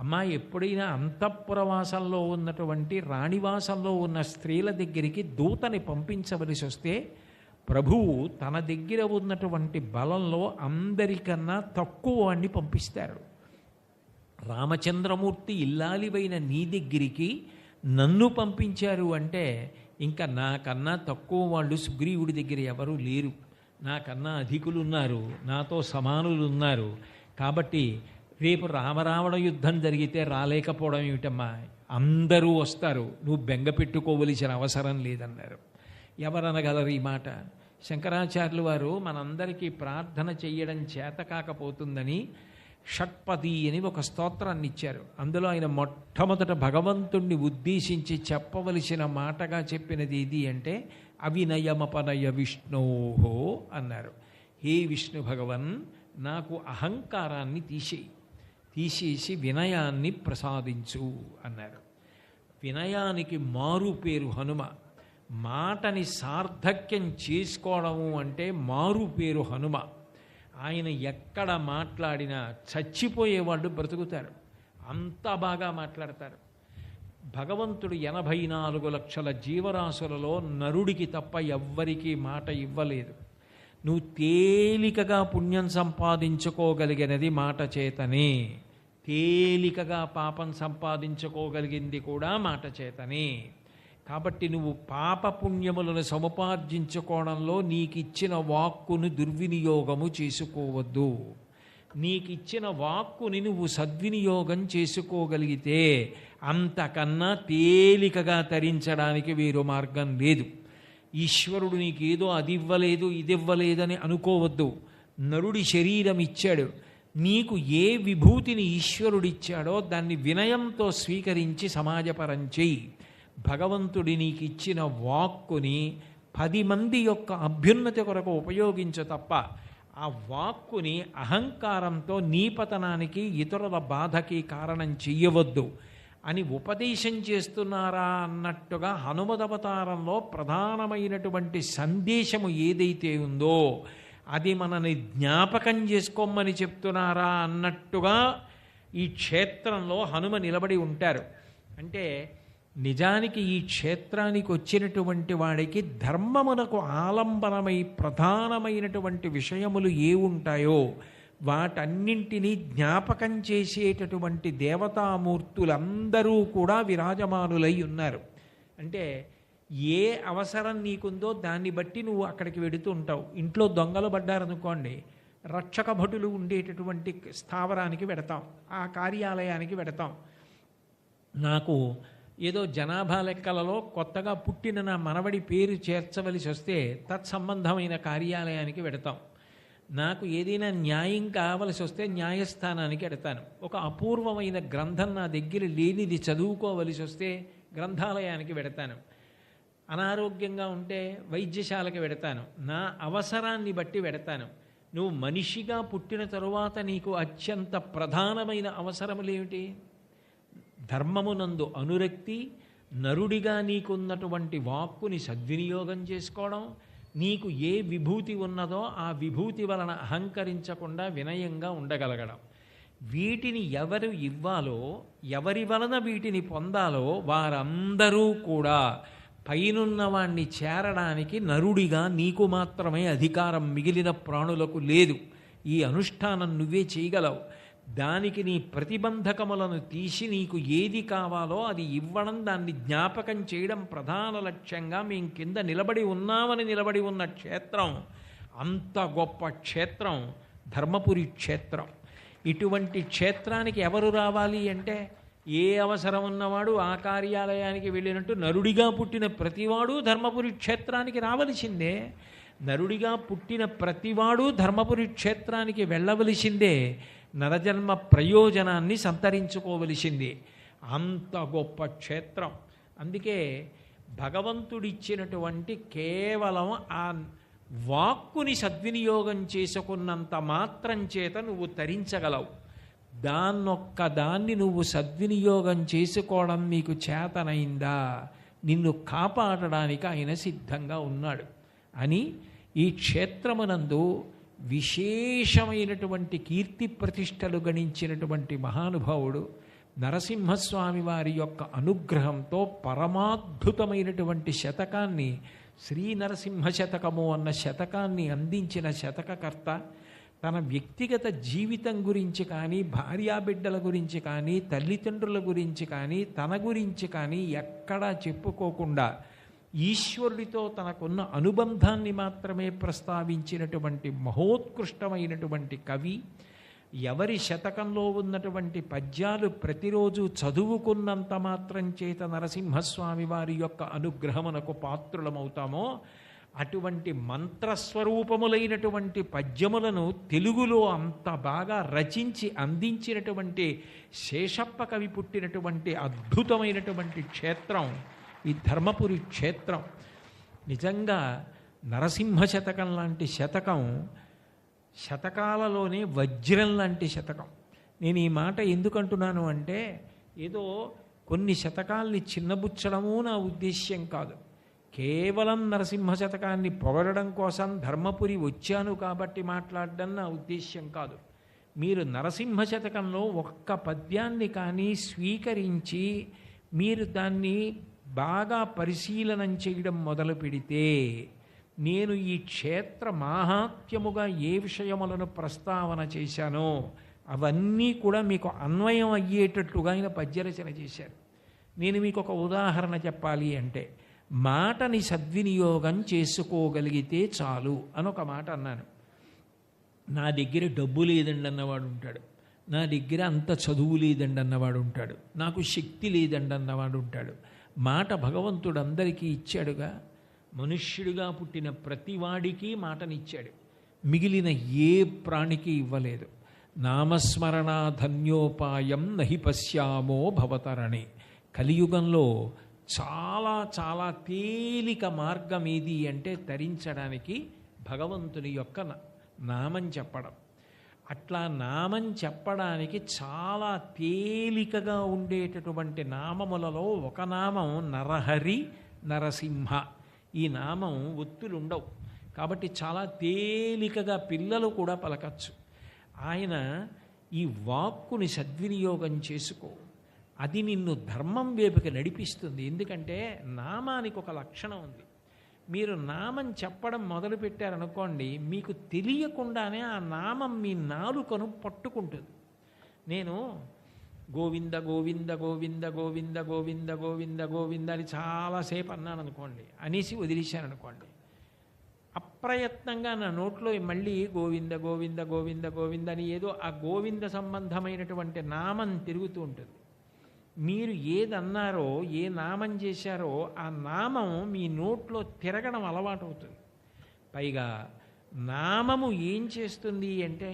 అమ్మా, ఎప్పుడైనా అంతఃపురవాసంలో ఉన్నటువంటి రాణివాసంలో ఉన్న స్త్రీల దగ్గరికి దూతని పంపించవలసి వస్తే ప్రభువు తన దగ్గర ఉన్నటువంటి బలంలో అందరికన్నా తక్కువ వాడిని పంపిస్తారు. రామచంద్రమూర్తి ఇల్లాలివైన నీ దగ్గరికి నన్ను పంపించారు అంటే ఇంకా నాకన్నా తక్కువ వాళ్ళు సుగ్రీవుడి దగ్గర ఎవరూ లేరు, నాకన్నా అధికులు ఉన్నారు, నాతో సమానులు ఉన్నారు. కాబట్టి రేపు రామరావణ యుద్ధం జరిగితే రాలేకపోవడం ఏమిటమ్మా, అందరూ వస్తారు, నువ్వు బెంగ పెట్టుకోవలసిన అవసరం లేదన్నారు. ఎవరనగలరు ఈ మాట? శంకరాచార్యులు వారు మనందరికీ ప్రార్థన చెయ్యడం చేత కాకపోతుందని షట్పది అని ఒక స్తోత్రాన్ని ఇచ్చారు. అందులో ఆయన మొట్టమొదట భగవంతుణ్ణి ఉద్దేశించి చెప్పవలసిన మాటగా చెప్పినది ఇది అంటే అవినయమపనయ విష్ణోహో అన్నారు. హే విష్ణు భగవన్, నాకు అహంకారాన్ని తీసేసి వినయాన్ని ప్రసాదించు అన్నారు. వినయానికి మారు పేరు హనుమ. మాటని సార్థక్యం చేసుకోవడము అంటే మారు పేరు హనుమ. ఆయన ఎక్కడ మాట్లాడినా చచ్చిపోయేవాళ్ళు బ్రతుకుతారు, అంత బాగా మాట్లాడతారు. భగవంతుడు 84 లక్షల జీవరాశులలో నరుడికి తప్ప ఎవ్వరికీ మాట ఇవ్వలేదు. నువ్వు తేలికగా పుణ్యం సంపాదించుకోగలిగినది మాట చేతనే, తేలికగా పాపం సంపాదించుకోగలిగింది కూడా మాట చేతనే. కాబట్టి నువ్వు పాపపుణ్యములను సముపార్జించుకోవడంలో నీకిచ్చిన వాక్కును దుర్వినియోగము చేసుకోవద్దు. నీకిచ్చిన వాక్కుని నువ్వు సద్వినియోగం చేసుకోగలిగితే అంతకన్నా తేలికగా తరించడానికి వేరు మార్గం లేదు. ఈశ్వరుడు నీకేదో అది ఇవ్వలేదు ఇది ఇవ్వలేదని అనుకోవద్దు. నరుడి శరీరం ఇచ్చాడు, నీకు ఏ విభూతిని ఈశ్వరుడిచ్చాడో దాన్ని వినయంతో స్వీకరించి సమాజపరం చెయ్యి. భగవంతుడి నీకు ఇచ్చిన వాక్కుని 10 మంది యొక్క అభ్యున్నతి కొరకు ఉపయోగించు తప్ప ఆ వాక్కుని అహంకారంతో నీ పతనానికి ఇతరుల బాధకి కారణం చెయ్యవద్దు అని ఉపదేశం చేస్తున్నారా అన్నట్టుగా హనుమదవతారంలో ప్రధానమైనటువంటి సందేశము ఏదైతే ఉందో అది మనని జ్ఞాపకం చేసుకోమని చెప్తున్నారా అన్నట్టుగా ఈ క్షేత్రంలో హనుమ నిలబడి ఉంటారు. అంటే నిజానికి ఈ క్షేత్రానికి వచ్చినటువంటి వాడికి ధర్మమునకు ఆలంబనమై ప్రధానమైనటువంటి విషయములు ఏ ఉంటాయో వాటన్నింటినీ జ్ఞాపకం చేసేటటువంటి దేవతామూర్తులందరూ కూడా విరాజమానులై ఉన్నారు. అంటే ఏ అవసరం నీకుందో దాన్ని బట్టి నువ్వు అక్కడికి వెడుతూ ఉంటావు. ఇంట్లో దొంగలు పడ్డారనుకోండి, రక్షక భటులు ఉండేటటువంటి స్థావరానికి వెడతాం, ఆ కార్యాలయానికి వెడతాం. నాకు ఏదో జనాభా లెక్కలలో కొత్తగా పుట్టిన నా మనవడి పేరు చేర్చవలసి వస్తే తత్సంబంధమైన కార్యాలయానికి వెడతాం. నాకు ఏదైనా న్యాయం కావలసి వస్తే న్యాయస్థానానికి వెడతాను. ఒక అపూర్వమైన గ్రంథం నా దగ్గర లేనిది చదువుకోవలసి వస్తే గ్రంథాలయానికి వెడతాను. అనారోగ్యంగా ఉంటే వైద్యశాలకు వెడతాను. నా అవసరాన్ని బట్టి వెడతాను. నువ్వు మనిషిగా పుట్టిన తరువాత నీకు అత్యంత ప్రధానమైన అవసరములేమిటి? ధర్మమునందు అనురక్తి, నరుడిగా నీకున్నటువంటి వాక్కుని సద్వినియోగం చేసుకోవడం, నీకు ఏ విభూతి ఉన్నదో ఆ విభూతి వలన అహంకరించకుండా వినయంగా ఉండగలగడం. వీటిని ఎవరు ఇవ్వాలో, ఎవరి వలన వీటిని పొందాలో వారందరూ కూడా పైనున్న వాణ్ణి చేరడానికి నరుడిగా నీకు మాత్రమే అధికారం, మిగిలిన ప్రాణులకు లేదు. ఈ అనుష్ఠానం నువ్వే చేయగలవు. దానికి నీ ప్రతిబంధకములను తీసి నీకు ఏది కావాలో అది ఇవ్వడం, దాన్ని జ్ఞాపకం చేయడం ప్రధాన లక్ష్యంగా మేము కింద నిలబడి ఉన్నామని నిలబడి ఉన్న క్షేత్రం, అంత గొప్ప క్షేత్రం ధర్మపురి క్షేత్రం. ఇటువంటి క్షేత్రానికి ఎవరు రావాలి అంటే ఏ అవసరం ఉన్నవాడు ఆ కార్యాలయానికి వెళ్ళినట్టు నరుడిగా పుట్టిన ప్రతివాడు ధర్మపురి క్షేత్రానికి రావలసిందే. నరుడిగా పుట్టిన ప్రతివాడు ధర్మపురి క్షేత్రానికి వెళ్ళవలసిందే. నరజన్మ ప్రయోజనాన్ని సంతరించుకోవలసింది. అంత గొప్ప క్షేత్రం. అందుకే భగవంతుడిచ్చినటువంటి కేవలం ఆ వాక్కుని సద్వినియోగం చేసుకున్నంత మాత్రం చేత నువ్వు తరించగలవు. దాన్ని నువ్వు సద్వినియోగం చేసుకోవడం నీకు చేతనైందా, నిన్ను కాపాడడానికి ఆయన సిద్ధంగా ఉన్నాడు అని ఈ క్షేత్రమునందు విశేషమైనటువంటి కీర్తి ప్రతిష్టలు గణించినటువంటి మహానుభావుడు నరసింహస్వామి వారి యొక్క అనుగ్రహంతో పరమాద్భుతమైనటువంటి శతకాన్ని, శ్రీ నరసింహ శతకము అన్న శతకాన్ని అందించిన శతకకర్త తన వ్యక్తిగత జీవితం గురించి కానీ, భార్యాబిడ్డల గురించి కానీ, తల్లిదండ్రుల గురించి కానీ, తన గురించి కానీ ఎక్కడా చెప్పుకోకుండా ఈశ్వరుడితో తనకున్న అనుబంధాన్ని మాత్రమే ప్రస్తావించినటువంటి మహోత్కృష్టమైనటువంటి కవి. ఎవరి శతకంలో ఉన్నటువంటి పద్యాలు ప్రతిరోజు చదువుకున్నంత మాత్రం చేత నరసింహస్వామి వారి యొక్క అనుగ్రహమునకు పాత్రులమవుతామో అటువంటి మంత్రస్వరూపములైనటువంటి పద్యములను తెలుగులో అంత బాగా రచించి అందించినటువంటి శేషప్ప కవి పుట్టినటువంటి అద్భుతమైనటువంటి క్షేత్రం ఈ ధర్మపురి క్షేత్రం. నిజంగా నరసింహ శతకం లాంటి శతకం శతకాలలోనే వజ్రం లాంటి శతకం. నేను ఈ మాట ఎందుకంటున్నాను అంటే ఏదో కొన్ని శతకాల్ని చిన్నబుచ్చడము నా ఉద్దేశ్యం కాదు. కేవలం నరసింహ శతకాన్ని పొగడడం కోసం ధర్మపురి వచ్చాను కాబట్టి మాట్లాడడం నా ఉద్దేశ్యం కాదు. మీరు నరసింహ శతకంలో ఒక్క పద్యాన్ని కానీ స్వీకరించి మీరు దాన్ని బాగా పరిశీలనం చేయడం మొదలు పెడితే నేను ఈ క్షేత్ర మాహాత్మ్యముగా ఏ విషయములను ప్రస్తావన చేశానో అవన్నీ కూడా మీకు అన్వయం అయ్యేటట్లుగా ఆయన పద్యరచన చేశారు. నేను మీకు ఒక ఉదాహరణ చెప్పాలి అంటే, మాటని సద్వినియోగం చేసుకోగలిగితే చాలు అని ఒక మాట అన్నాను. నా దగ్గర డబ్బు లేదండి అన్నవాడు ఉంటాడు, నా దగ్గర అంత చదువు లేదండి అన్నవాడు ఉంటాడు, నాకు శక్తి లేదండి అన్నవాడు ఉంటాడు. మాట భగవంతుడు అందరికీ ఇచ్చాడుగా. మనుష్యుడిగా పుట్టిన ప్రతివాడికి మాటనిచ్చాడు, మిగిలిన ఏ ప్రాణికి ఇవ్వలేదు. నామస్మరణ ధన్యోపాయం నహి పశ్యామో భవతరణి. కలియుగంలో చాలా చాలా తేలిక మార్గం ఏది అంటే తరించడానికి భగవంతుని యొక్క నామం చెప్పడం. అట్లా నామం చెప్పడానికి చాలా తేలికగా ఉండేటటువంటి నామములలో ఒక నామం నరహరి నరసింహ. ఈ నామం ఒత్తులుండవు కాబట్టి చాలా తేలికగా పిల్లలు కూడా పలకచ్చు. ఆయన ఈ వాక్కుని సద్వినియోగం చేసుకో, అది నిన్ను ధర్మం వైపుకి నడిపిస్తుంది. ఎందుకంటే నామానికి ఒక లక్షణం ఉంది. మీరు నామం చెప్పడం మొదలుపెట్టారనుకోండి, మీకు తెలియకుండానే ఆ నామం మీ నాలుకను పట్టుకుంటుంది. నేను గోవింద గోవింద గోవింద గోవింద గోవింద గోవింద గోవింద అని చాలాసేపు అన్నాను అనుకోండి, అనేసి వదిలేశాను అనుకోండి, అప్రయత్నంగా నా నోట్లో మళ్ళీ గోవింద గోవింద గోవింద గోవింద అని ఏదో ఆ గోవింద సంబంధమైనటువంటి నామం తిరుగుతూ ఉంటుంది. మీరు ఏదన్నారో, ఏ నామం చేశారో ఆ నామం మీ నోట్లో తిరగడం అలవాటు అవుతుంది. పైగా నామము ఏం చేస్తుంది అంటే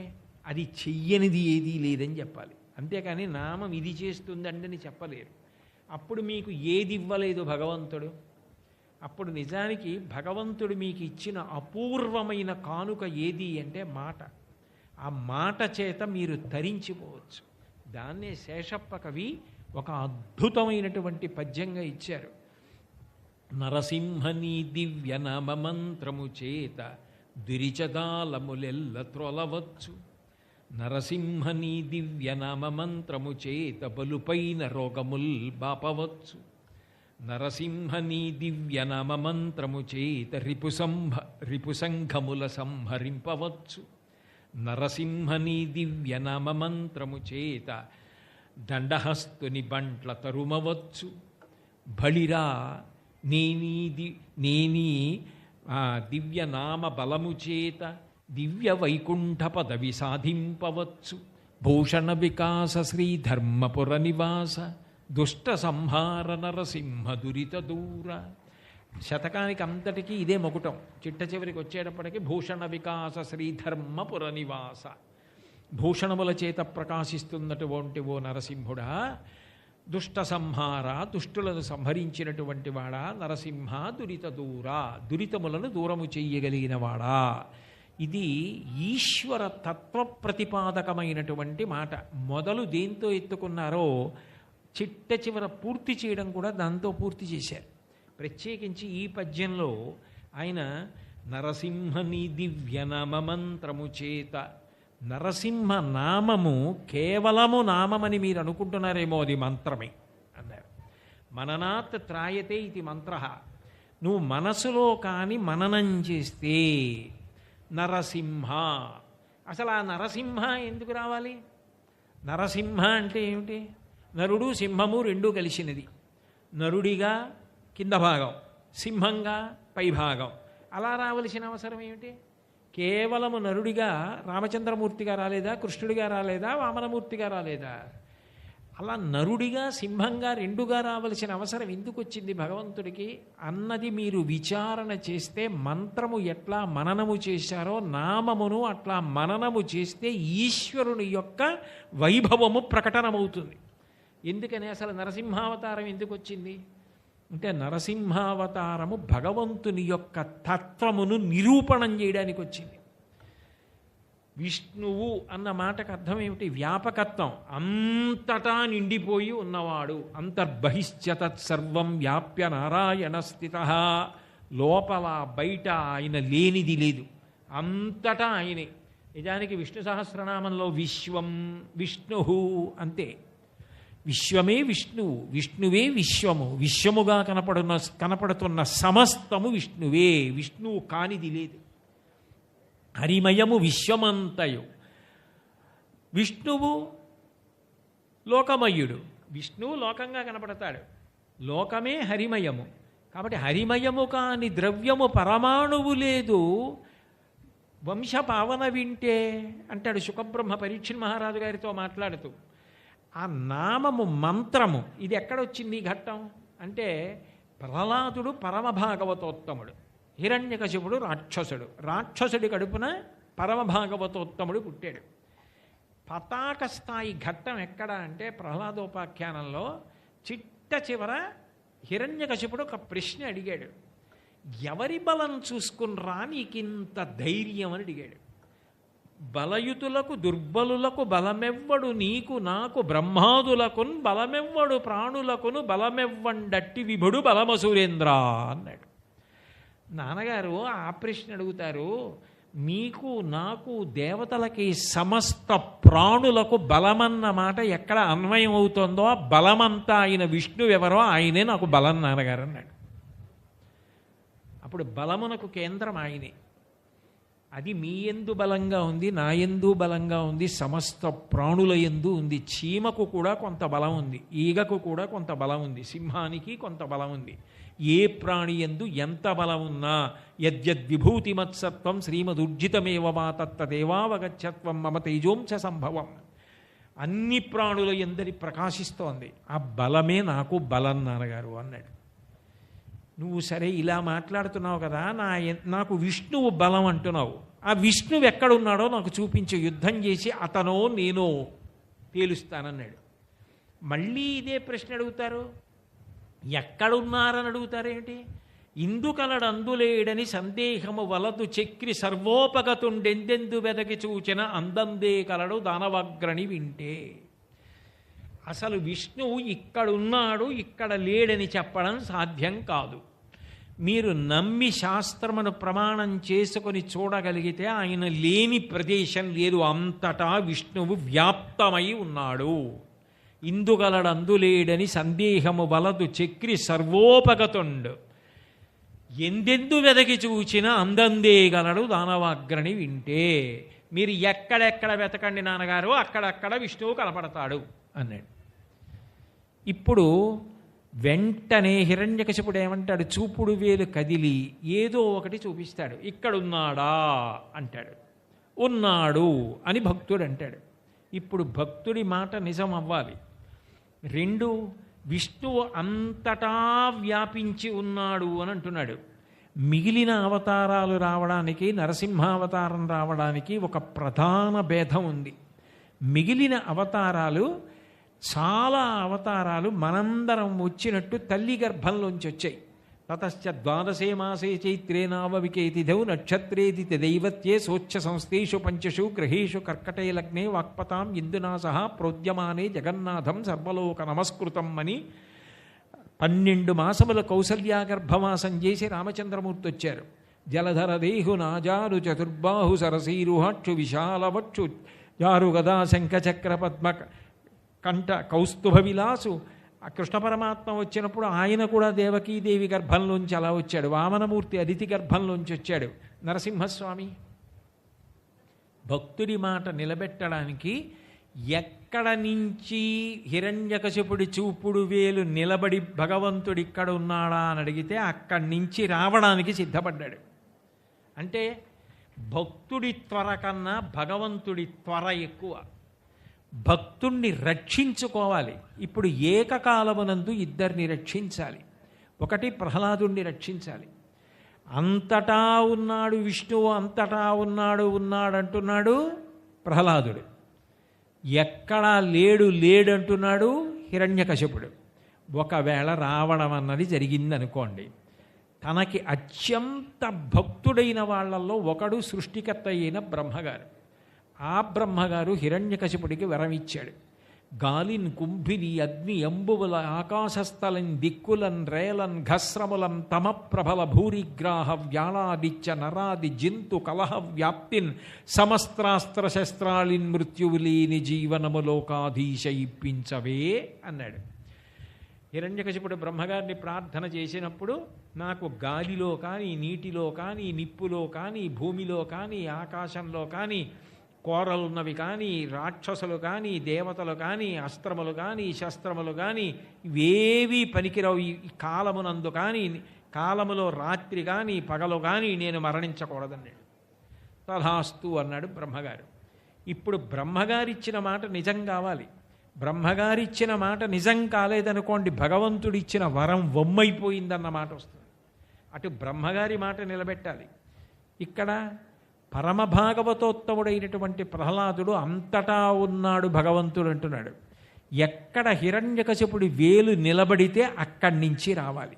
అది చెయ్యనిది ఏదీ లేదని చెప్పాలి. అంతేకాని నామం ఇది చేస్తుందండి అని చెప్పలేరు. అప్పుడు మీకు ఏది ఇవ్వలేదు భగవంతుడు, అప్పుడు నిజానికి భగవంతుడు మీకు ఇచ్చిన అపూర్వమైన కానుక ఏది అంటే మాట. ఆ మాట చేత మీరు తరించిపోవచ్చు. దాన్నే శేషప్ప కవి ఒక అద్భుతమైనటువంటి పద్యంగా ఇచ్చారు. నరసింహని దివ్య నామ మంత్రము చేత దురిచదాలములెల్ల త్రొలవచ్చు. నరసింహని దివ్య నామ మంత్రము చేత బలుపైన రోగముల్ బాపవచ్చు. నరసింహని దివ్య నామ మంత్రము చేత రిపుసంఘముల సంహరింపవచ్చు. నరసింహని దివ్య నామ మంత్రము చేత దండహస్తుని బంట్ల తరుమవచ్చు. బళిరా నేనీ దివ్యనామ బలము చేత దివ్య వైకుంఠ పదవి సాధింపవచ్చు. భూషణ వికాస శ్రీధర్మపుర నివాస దుష్ట సంహార నరసింహ దురిత దూర. శతకానికి అంతటికీ ఇదే మొగుటం. చిట్ట చివరికి వచ్చేటప్పటికి భూషణ వికాస శ్రీధర్మపుర నివాస. భూషణముల చేత ప్రకాశిస్తున్నటువంటి ఓ నరసింహుడా, దుష్ట సంహార, దుష్టులను సంహరించినటువంటి వాడా, నరసింహ దురిత దూర, దురితములను దూరము చెయ్యగలిగిన వాడా. ఇది ఈశ్వర తత్వ ప్రతిపాదకమైనటువంటి మాట. మొదలు దేంతో ఎత్తుకున్నారో చిట్ట చివర పూర్తి చేయడం కూడా దాంతో పూర్తి చేశారు. ప్రత్యేకించి ఈ పద్యంలో ఆయన నరసింహని దివ్యనామ మంత్రము చేత, నరసింహ నామము కేవలము నామమని మీరు అనుకుంటున్నారేమో, అది మంత్రమే అన్నారు. మననాత్ త్రాయతే ఇది మంత్ర. నువ్వు మనసులో కానీ మననం చేస్తే నరసింహ. అసలు ఆ నరసింహ ఎందుకు రావాలి? నరసింహ అంటే ఏమిటి? నరుడు సింహము రెండూ కలిసినది. నరుడిగా కింద భాగం, సింహంగా పైభాగం. అలా రావలసిన అవసరం ఏమిటి? కేవలము నరుడిగా రామచంద్రమూర్తిగా రాలేదా? కృష్ణుడిగా రాలేదా? వామనమూర్తిగా రాలేదా? అలా నరుడిగా సింహంగా రెండుగా రావలసిన అవసరం ఎందుకు వచ్చింది భగవంతుడికి అన్నది మీరు విచారణ చేస్తే, మంత్రము ఎట్లా మననము చేశారో నామమును అట్లా మననము చేస్తే ఈశ్వరుని యొక్క వైభవము ప్రకటనమవుతుంది. ఎందుకని అసలు నరసింహావతారం ఎందుకు వచ్చింది అంటే, నరసింహావతారము భగవంతుని యొక్క తత్వమును నిరూపణం చేయడానికి వచ్చింది. విష్ణువు అన్న మాటకు అర్థం ఏమిటి? వ్యాపకత్వం. అంతటా నిండిపోయి ఉన్నవాడు. అంతర్బహిశ్చతత్సర్వం వ్యాప్య నారాయణ స్థిత. లోపల బయట ఆయన లేనిది లేదు, అంతటా ఆయనే. నిజానికి విష్ణు సహస్రనామంలో విశ్వం విష్ణు అంతే. విశ్వమే విష్ణువు, విష్ణువే విశ్వము, విశ్వముగా కనపడుతున్న సమస్తము విష్ణువే, విష్ణువు కానిది లేదు. హరిమయము విశ్వమంతయు. విష్ణువు లోకమయుడు. విష్ణువు లోకంగా కనపడతాడు, లోకమే హరిమయము. కాబట్టి హరిమయము కాని ద్రవ్యము పరమాణువు లేదు. వంశ పావన వింటే అంటాడు శుకబ్రహ్మ పరీక్షణ్ మహారాజు గారితో మాట్లాడుతూ. ఆ నామము మంత్రము ఇది ఎక్కడొచ్చింది ఈ ఘట్టం అంటే, ప్రహ్లాదుడు పరమభాగవతోత్తముడు, హిరణ్యకశిపుడు రాక్షసుడు, రాక్షసుడి కడుపున పరమభాగవతోత్తముడు పుట్టాడు. పతాక స్థాయి ఘట్టం ఎక్కడ అంటే, ప్రహ్లాదోపాఖ్యానంలో చిట్ట చివర హిరణ్యకశిపుడు ఒక ప్రశ్న అడిగాడు. ఎవరి బలం చూసుకుని నీకింత ధైర్యం అని అడిగాడు. బలయుతులకు దుర్బలులకు బలమెవ్వడు నీకు నాకు బ్రహ్మాదులకున్ బలమెవ్వడు ప్రాణులకును బలమెవ్వండట్టి విభుడు బలమసురేంద్ర అన్నాడు. నాన్నగారు ఆ ప్రశ్న అడుగుతారు, మీకు నాకు దేవతలకి సమస్త ప్రాణులకు బలమన్న మాట ఎక్కడ అన్వయం అవుతుందో ఆ బలమంతా ఆయన విష్ణువెవరో ఆయనే నాకు బలం నాన్నగారు అన్నాడు. అప్పుడు బలమునకు కేంద్రం ఆయనే. అది మీ యందు బలంగా ఉంది, నా యందు బలంగా ఉంది, సమస్త ప్రాణుల యందు ఉంది. చీమకు కూడా కొంత బలం ఉంది, ఈగకు కూడా కొంత బలం ఉంది, సింహానికి కొంత బలం ఉంది. ఏ ప్రాణి యందు ఎంత బలం ఉన్నా యద్యద్విభూతిమత్సత్వం శ్రీమదుర్జితమేవ మా తత్తదేవావగచ్చత్వం మమ తేజోంశ సంభవం. అన్ని ప్రాణుల యందరి ప్రకాశిస్తోంది. ఆ బలమే నాకు బలం నాన్నగారు అన్నాడు. నువ్వు సరే ఇలా మాట్లాడుతున్నావు కదా, నాకు విష్ణువు బలం అంటున్నావు. ఆ విష్ణువు ఎక్కడున్నాడో నాకు చూపించు, యుద్ధం చేసి అతనో నేనో తేలుస్తానన్నాడు. మళ్ళీ ఇదే ప్రశ్న అడుగుతారు, ఎక్కడున్నారని అడుగుతారేమిటి? ఇందుకలడు అందులేడని సందేహము వలదు చక్రి సర్వోపగతుండెందెందు వెదకి చూచిన అందందే కలడు దానవగ్రణి వింటే. అసలు విష్ణువు ఇక్కడున్నాడు ఇక్కడ లేడని చెప్పడం సాధ్యం కాదు. మీరు నమ్మి శాస్త్రమును ప్రమాణం చేసుకొని చూడగలిగితే ఆయన లేని ప్రదేశం లేదు, అంతటా విష్ణువు వ్యాప్తమై ఉన్నాడు. ఇందుగలడు అందులేడని సందేహము వలదు చక్రి సర్వోపగతుండు ఎందెందు వెదకి చూచిన అందందే గలడు దానవాగ్రణి వింటే. మీరు ఎక్కడెక్కడ వెతకండి నాన్నగారు, అక్కడక్కడ విష్ణువు కనపడతాడు అన్నాడు. ఇప్పుడు వెంటనే హిరణ్యకశిపుడు ఏమంటాడు? చూపుడు వేలు కదిలి ఏదో ఒకటి చూపిస్తాడు. ఇక్కడున్నాడా అంటాడు. ఉన్నాడు అని భక్తుడు అంటాడు. ఇప్పుడు భక్తుడి మాట నిజం అవ్వాలి. రెండు, విష్ణువు అంతటా వ్యాపించి ఉన్నాడు అని అంటున్నాడు. మిగిలిన అవతారాలు రావడానికి, నరసింహావతారం రావడానికి ఒక ప్రధాన భేదం ఉంది. మిగిలిన అవతారాలు, చాలా అవతారాలు మనందరం వచ్చినట్టు తల్లి గర్భంలోంచి వచ్చాయి. తతశ్చ ద్వాదశే మాసే చైత్రే నావవికేతిథౌ నక్షత్రేది దైవత్యే సోచ్ఛ సంస్థేషు పంచషు గ్రహేషు కర్కటే లగ్నే వాక్పతాం ఇందునా సహా ప్రోద్యమానే జగన్నాథం సర్వలోక నమస్కృతం అని 12 మాసముల కౌసల్యా గర్భవాసం చేసి రామచంద్రమూర్తి వచ్చారు. జలధర దేహు నాజారు చతుర్బాహు సరసీరుహక్షు విశాలవక్షు జారు గదా శంఖచక్ర పద్మ కంఠ కౌస్తుభ విలాసు. ఆ కృష్ణ పరమాత్మ వచ్చినప్పుడు ఆయన కూడా దేవకీదేవి గర్భంలోంచి అలా వచ్చాడు. వామనమూర్తి అదితి గర్భంలోంచి వచ్చాడు. నరసింహస్వామి భక్తుడి మాట నిలబెట్టడానికి ఎక్కడ నుంచి హిరణ్యకశిపుడి చూపుడు వేలు నిలబడి భగవంతుడు ఇక్కడ ఉన్నాడా అని అడిగితే అక్కడి నుంచి రావడానికి సిద్ధపడ్డాడు. అంటే భక్తుడి త్వర కన్నా భగవంతుడి త్వర ఎక్కువ. భక్తుణ్ణి రక్షించుకోవాలి. ఇప్పుడు ఏకకాలమునందు ఇద్దరిని రక్షించాలి. ఒకటి ప్రహ్లాదుణ్ణి రక్షించాలి. అంతటా ఉన్నాడు విష్ణువు, అంతటా ఉన్నాడంటున్నాడు ప్రహ్లాదుడు. ఎక్కడా లేడంటున్నాడు హిరణ్యకశిపుడు. ఒకవేళ రావడం అన్నది జరిగిందనుకోండి, తనకి అత్యంత భక్తుడైన వాళ్ళల్లో ఒకడు సృష్టికర్త అయిన బ్రహ్మగారు. ఆ బ్రహ్మగారు హిరణ్యకశిపుడికి వరం ఇచ్చాడు. గాలిన్ కుంభిని అగ్ని ఎంబువుల ఆకాశస్థలం దిక్కులన్ రేలన్ ఘస్రములం తమ ప్రభల భూరిగ్రాహ వ్యాళాదిచ్చ నరాది జంతు కలహ వ్యాప్తిన్ సమస్త్రాస్త్ర శస్త్రాలిన్ మృత్యువు లేని జీవనములోకాధీశ ఇప్పించవే అన్నాడు. హిరణ్యకశిపుడు బ్రహ్మగారిని ప్రార్థన చేసినప్పుడు నాకు గాలిలో కానీ, నీటిలో కానీ, నిప్పులో కానీ, భూమిలో కానీ, ఆకాశంలో కానీ, కోరలున్నవి కానీ, రాక్షసులు కానీ, దేవతలు కానీ, అస్త్రములు కానీ, శస్త్రములు కానీ ఇవేవీ పనికిరావు. ఈ కాలమునందు కానీ, కాలములో రాత్రి కానీ పగలు కానీ నేను మరణించకూడదన్నాడు. తథాస్తు అన్నాడు బ్రహ్మగారు. ఇప్పుడు బ్రహ్మగారిచ్చిన మాట నిజం కావాలి. బ్రహ్మగారిచ్చిన మాట నిజం కాలేదనుకోండి, భగవంతుడిచ్చిన వరం వమ్మైపోయిందన్న మాట వస్తుంది. అటు బ్రహ్మగారి మాట నిలబెట్టాలి. ఇక్కడ పరమభాగవతోత్తముడైనటువంటి ప్రహ్లాదుడు అంతటా ఉన్నాడు భగవంతుడు అంటున్నాడు. ఎక్కడ హిరణ్యకశిపుడి వేలు నిలబడితే అక్కడి నుంచి రావాలి.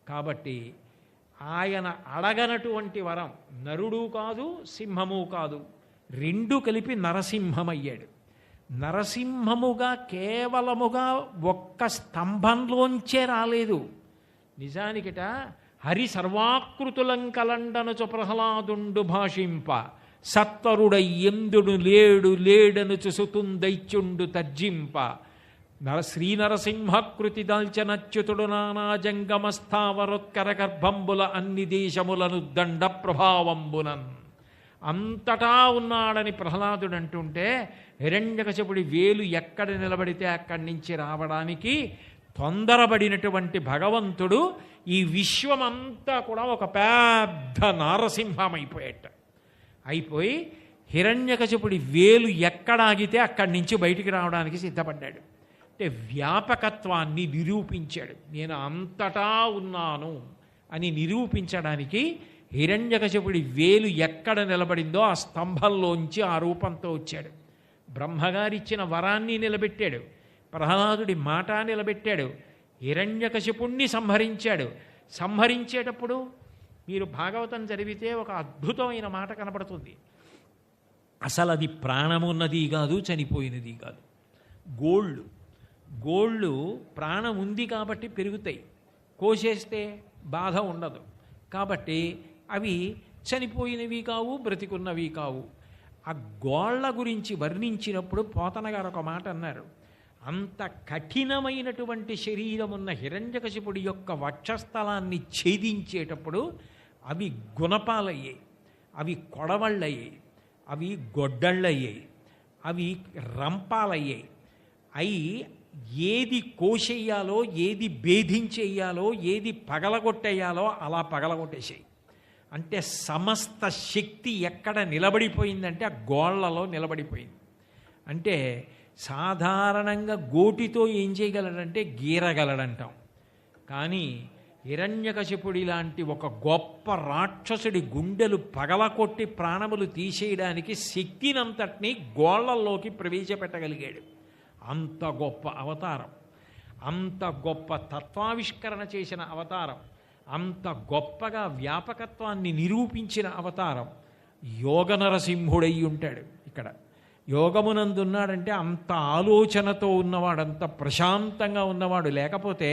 కాబట్టి ఆయన అడగనటువంటి వరం నరుడు కాదు, సింహము కాదు, రెండు కలిపి నరసింహమయ్యాడు. నరసింహముగా కేవలముగా ఒక్క స్తంభంలోంచే రాలేదు. నిజానికిట హరి సర్వాకృతులం కలండనుచు ప్రహ్లాదుండు భాషింప సత్వరుడయ్యందుడు లేడను చుసుతుందైత్యుండు తర్జింప శ్రీనరసింహకృతి దాల్చనచ్యుతుడు నానా జంగమస్థావరోత్కర గర్భంబుల అన్ని దేశములను దండ ప్రభావంబునన్. అంతటా ఉన్నాడని ప్రహ్లాదుడు అంటుంటే హిరణ్యకశిపుడి వేలు ఎక్కడ నిలబడితే అక్కడి నుంచి రావడానికి తొందరపడినటువంటి భగవంతుడు ఈ విశ్వమంతా కూడా ఒక పెద్ద నారసింహం అయిపోయి హిరణ్యకశిపుడి వేలు ఎక్కడ ఆగితే అక్కడి నుంచి బయటికి రావడానికి సిద్ధపడ్డాడు. అంటే వ్యాపకత్వాన్ని నిరూపించాడు. నేను అంతటా ఉన్నాను అని నిరూపించడానికి హిరణ్యకశిపుడి వేలు ఎక్కడ నిలబడిందో ఆ స్తంభంలోంచి ఆ రూపంతో వచ్చాడు. బ్రహ్మగారిచ్చిన వరాన్ని నిలబెట్టాడు, ప్రహ్లాదుడి మాట నిలబెట్టాడు, హిరణ్యకశిపుణ్ణి సంహరించాడు. సంహరించేటప్పుడు మీరు భాగవతం చదివితే ఒక అద్భుతమైన మాట కనపడుతుంది. అసలు అది ప్రాణమున్నది కాదు, చనిపోయినది కాదు. గోళ్ళు ప్రాణం ఉంది కాబట్టి పెరుగుతాయి, కోసేస్తే బాధ ఉండదు. కాబట్టి అవి చనిపోయినవి కావు, బ్రతికున్నవి కావు. ఆ గోళ్ల గురించి వర్ణించినప్పుడు పోతన గారు ఒక మాట అన్నారు. అంత కఠినమైనటువంటి శరీరం ఉన్న హిరణ్యకశిపుడి యొక్క వక్షస్థలాన్ని ఛేదించేటప్పుడు అవి గుణపాలయ్యాయి, అవి కొడవళ్ళయ్యాయి, అవి గొడ్డళ్ళయ్యాయి, అవి రంపాలయ్యాయి. అయి ఏది కోసేయాలో, ఏది భేదించేయాలో, ఏది పగలగొట్టేయాలో అలా పగలగొట్టేసాయి. అంటే సమస్త శక్తి ఎక్కడ నిలబడిపోయిందంటే ఆ గోళ్లలో నిలబడిపోయింది. అంటే సాధారణంగా గోటితో ఏం చేయగలడంటే గీరగలడంటాం. కానీ హిరణ్యకశిపుడి లాంటి ఒక గొప్ప రాక్షసుడి గుండెలు పగలకొట్టి ప్రాణములు తీసేయడానికి శక్తినంతటినీ గోళ్లల్లోకి ప్రవేశపెట్టగలిగాడు. అంత గొప్ప అవతారం, అంత గొప్ప తత్వావిష్కరణ చేసిన అవతారం, అంత గొప్పగా వ్యాపకత్వాన్ని నిరూపించిన అవతారం యోగ నరసింహుడై ఉంటాడు. ఇక్కడ యోగమునందున్నాడంటే అంత ఆలోచనతో ఉన్నవాడు, అంత ప్రశాంతంగా ఉన్నవాడు. లేకపోతే